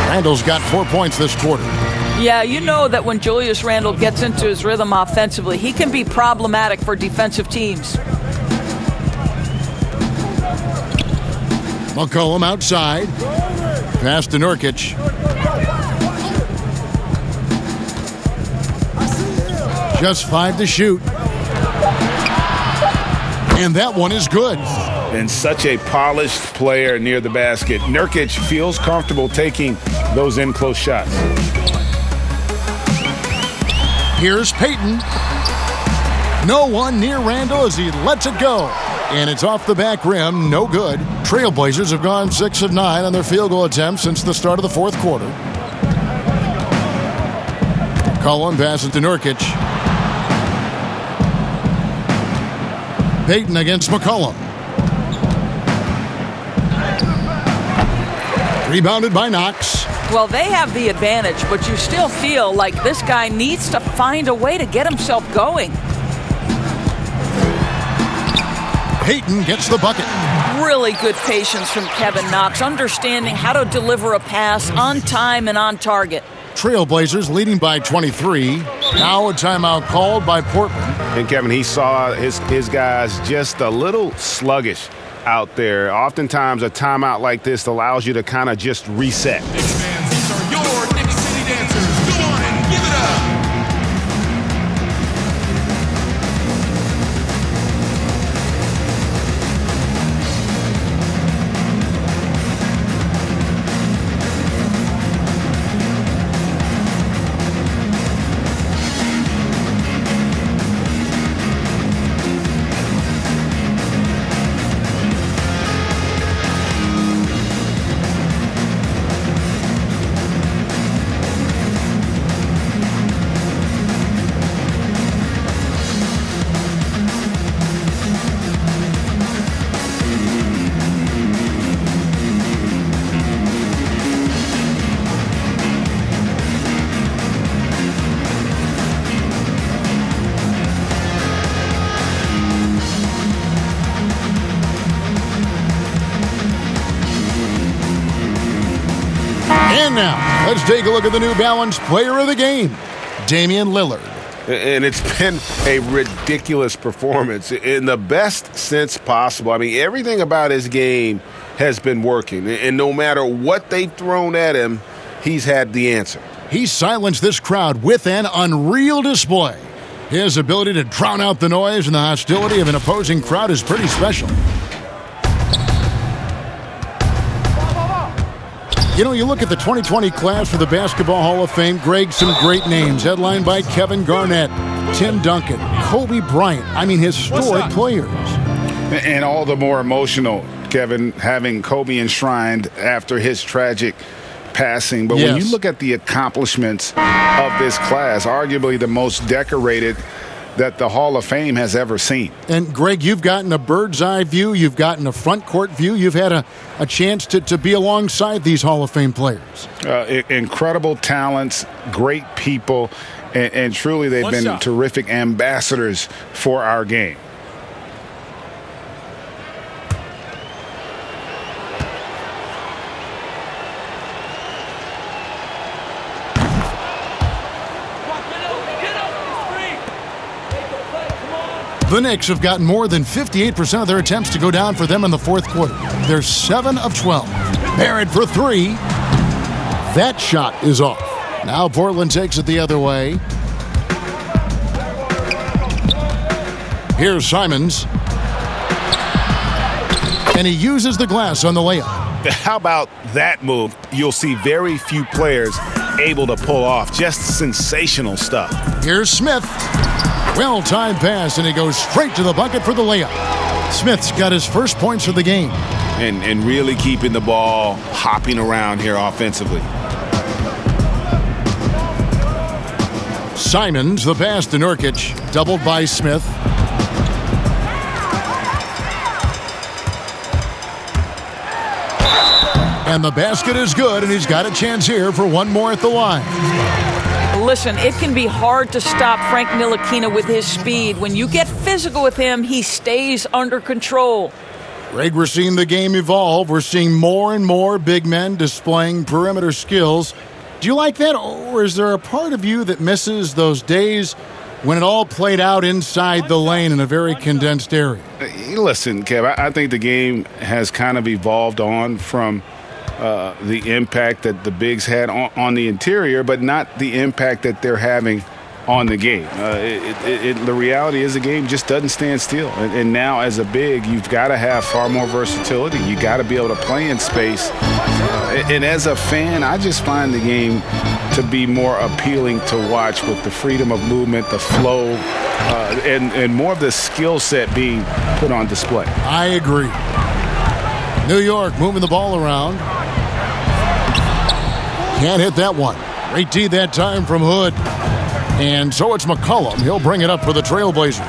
Randall's got 4 points this quarter. Yeah, you know that when Julius Randle gets into his rhythm offensively, he can be problematic for defensive teams. McCollum outside. Pass to Nurkic. Just 5 to shoot. And that one is good. And such a polished player near the basket. Nurkic feels comfortable taking those in-close shots. Here's Payton. No one near Randall as he lets it go. And it's off the back rim, no good. Trailblazers have gone 6 of 9 on their field goal attempts since the start of the fourth quarter. Cullen passes to Nurkic. Payton against McCollum. Rebounded by Knox. Well, they have the advantage, but you still feel like this guy needs to find a way to get himself going. Payton gets the bucket. Really good patience from Kevin Knox, understanding how to deliver a pass on time and on target. Trailblazers leading by 23. Now a timeout called by Portland. And Kevin, he saw his guys just a little sluggish out there. Oftentimes a timeout like this allows you to kind of just reset. Knicks fans, these are your Knicks City dancers. Go on and give it up. And now, let's take a look at the New Balance Player of the Game, Damian Lillard. And it's been a ridiculous performance in the best sense possible. I mean, everything about his game has been working. And no matter what they've thrown at him, he's had the answer. He silenced this crowd with an unreal display. His ability to drown out the noise and the hostility of an opposing crowd is pretty special. You know, you look at the 2020 class for the Basketball Hall of Fame, Greg, some great names, headlined by Kevin Garnett, Tim Duncan, Kobe Bryant. I mean, historic players. And all the more emotional, Kevin, having Kobe enshrined after his tragic passing. But when you look at the accomplishments of this class, arguably the most decorated that the Hall of Fame has ever seen. And, Greg, you've gotten a bird's eye view. You've gotten a front court view. You've had a chance to be alongside these Hall of Fame players. Incredible talents, great people, and truly they've been terrific ambassadors for our game. The Knicks have gotten more than 58% of their attempts to go down for them in the fourth quarter. They're 7 of 12. Barrett for 3. That shot is off. Now Portland takes it the other way. Here's Simons. And he uses the glass on the layup. How about that move? You'll see very few players able to pull off. Just sensational stuff. Here's Smith. Well-timed pass, and he goes straight to the bucket for the layup. Smith's got his first points of the game. And really keeping the ball hopping around here offensively. Simons, the pass to Nurkic, doubled by Smith. And the basket is good, and he's got a chance here for one more at the line. Listen, it can be hard to stop Frank Ntilikina with his speed. When you get physical with him, he stays under control. Greg, we're seeing the game evolve. We're seeing more and more big men displaying perimeter skills. Do you like that, or is there a part of you that misses those days when it all played out inside the lane in a very condensed area? Listen, Kev, I think the game has kind of evolved on from the impact that the bigs had on the interior, but not the impact that they're having on the game. The reality is the game just doesn't stand still. And now as a big, you've got to have far more versatility. You got to be able to play in space. And as a fan, I just find the game to be more appealing to watch with the freedom of movement, the flow, and more of the skill set being put on display. I agree. New York moving the ball around. Can't hit that one. Great D that time from Hood. And so it's McCollum. He'll bring it up for the Trailblazers.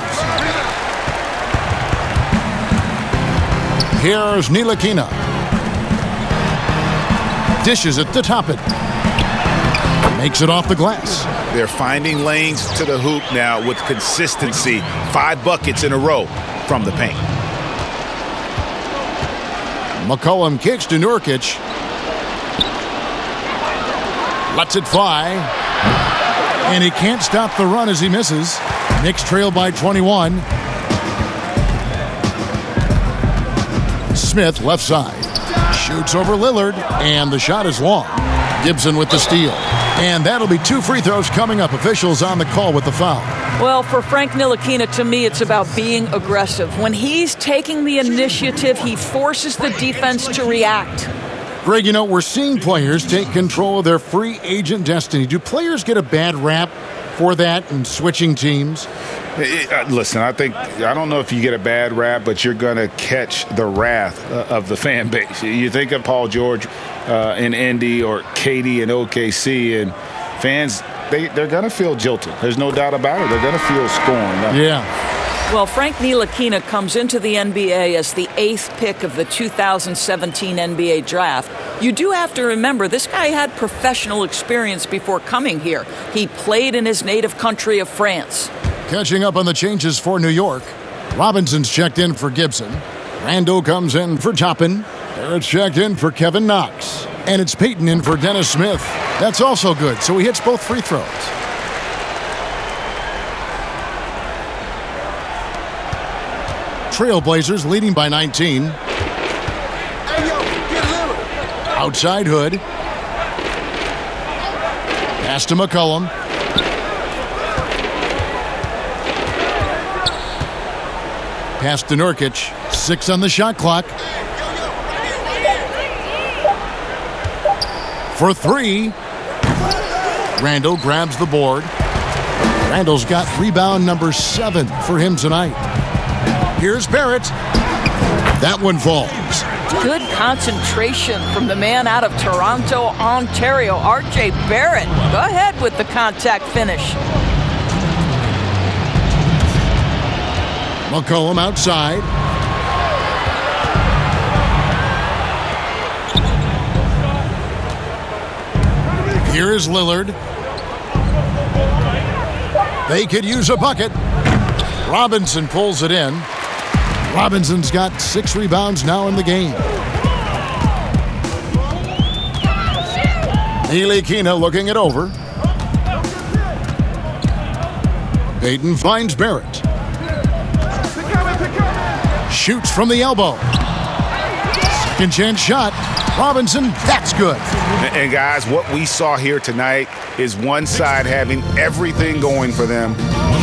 Here's Ntilikina. Dishes it to Toppin. Makes it off the glass. They're finding lanes to the hoop now with consistency. 5 buckets in a row from the paint. McCollum kicks to Nurkic. Lets it fly. And he can't stop the run as he misses. Knicks trail by 21. Smith left side. Shoots over Lillard. And the shot is long. Gibson with the steal. And that'll be 2 free throws coming up. Officials on the call with the foul. Well, for Frank Ntilikina, to me, it's about being aggressive. When he's taking the initiative, he forces the defense to react. Greg, you know, we're seeing players take control of their free agent destiny. Do players get a bad rap for that and switching teams? Listen, I don't know if you get a bad rap, but you're going to catch the wrath of the fan base. You think of Paul George in Indy or KD in OKC, and fans, they're going to feel jilted. There's no doubt about it. They're going to feel scorned. Yeah. Well, Frank Ntilikina comes into the NBA as the 8th pick of the 2017 NBA draft. You do have to remember, this guy had professional experience before coming here. He played in his native country of France. Catching up on the changes for New York. Robinson's checked in for Gibson. Randall comes in for Toppin. Barrett's checked in for Kevin Knox. And it's Peyton in for Dennis Smith. That's also good, so he hits both free throws. Trailblazers leading by 19. Outside Hood. Pass to McCollum. Pass to Nurkic. 6 on the shot clock. For 3. Randall grabs the board. Randall's got rebound number 7 for him tonight. Here's Barrett. That one falls. Good concentration from the man out of Toronto, Ontario, R.J. Barrett. Go ahead with the contact finish. McCollum outside. Here is Lillard. They could use a bucket. Robinson pulls it in. Robinson's got 6 rebounds now in the game. Ntilikina looking it over. Peyton finds Barrett. Shoots from the elbow. Second chance shot. Robinson, that's good. And guys, what we saw here tonight is one side having everything going for them.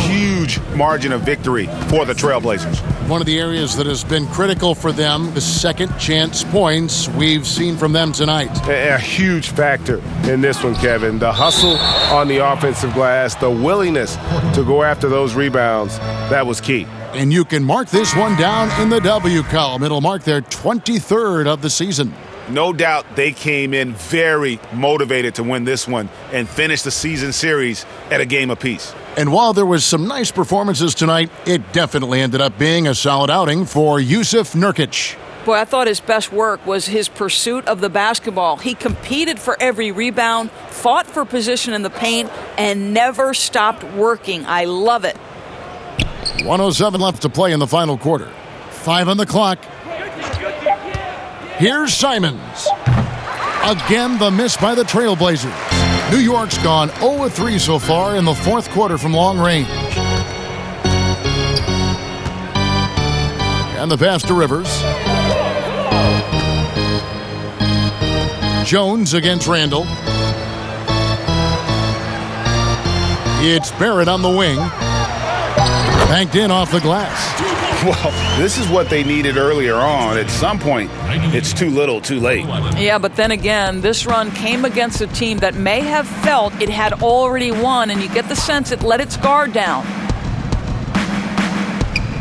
Huge margin of victory for the Trailblazers. One of the areas that has been critical for them, the second chance points we've seen from them tonight. A huge factor in this one, Kevin. The hustle on the offensive glass, the willingness to go after those rebounds, that was key. And you can mark this one down in the W column. It'll mark their 23rd of the season. No doubt they came in very motivated to win this one and finish the season series at a game apiece. And while there was some nice performances tonight, it definitely ended up being a solid outing for Yusuf Nurkic. Boy, I thought his best work was his pursuit of the basketball. He competed for every rebound, fought for position in the paint, and never stopped working. I love it. 1:07 left to play in the final quarter. 5 on the clock. Here's Simons. Again, the miss by the Trailblazers. New York's gone 0-3 so far in the fourth quarter from long range. And the pass to Rivers. Jones against Randall. It's Barrett on the wing. Banked in off the glass. Well, this is what they needed earlier on. At some point, it's too little, too late. Yeah, but then again, this run came against a team that may have felt it had already won, and you get the sense it let its guard down.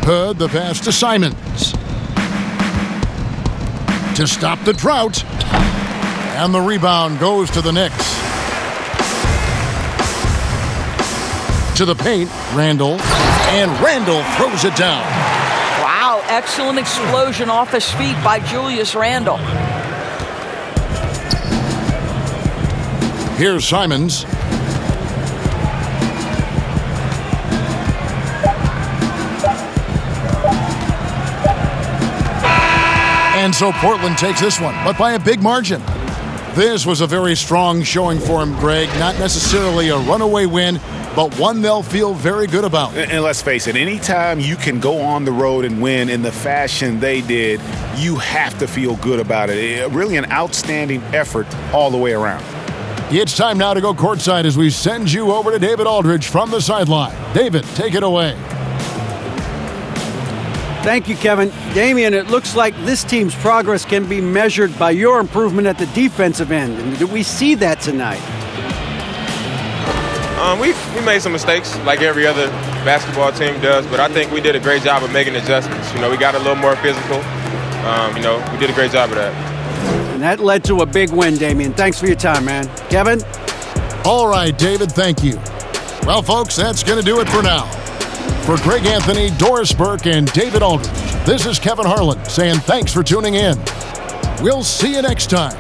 Hood, the pass to Simons. To stop the drought. And the rebound goes to the Knicks. To the paint, Randall. And Randall throws it down. Wow, excellent explosion off his feet by Julius Randle. Here's Simons. And so Portland takes this one, but by a big margin. This was a very strong showing for him, Greg. Not necessarily a runaway win, but one they'll feel very good about. And let's face it, anytime you can go on the road and win in the fashion they did, you have to feel good about it. Really an outstanding effort all the way around. It's time now to go courtside as we send you over to David Aldridge from the sideline. David, take it away. Thank you, Kevin. Damian, it looks like this team's progress can be measured by your improvement at the defensive end. And did we see that tonight? We made some mistakes like every other basketball team does, but I think we did a great job of making adjustments. We got a little more physical. We did a great job of that. And that led to a big win, Damian. Thanks for your time, man. Kevin? All right, David, thank you. Well, folks, that's going to do it for now. For Greg Anthony, Doris Burke, and David Aldridge, this is Kevin Harlan saying thanks for tuning in. We'll see you next time.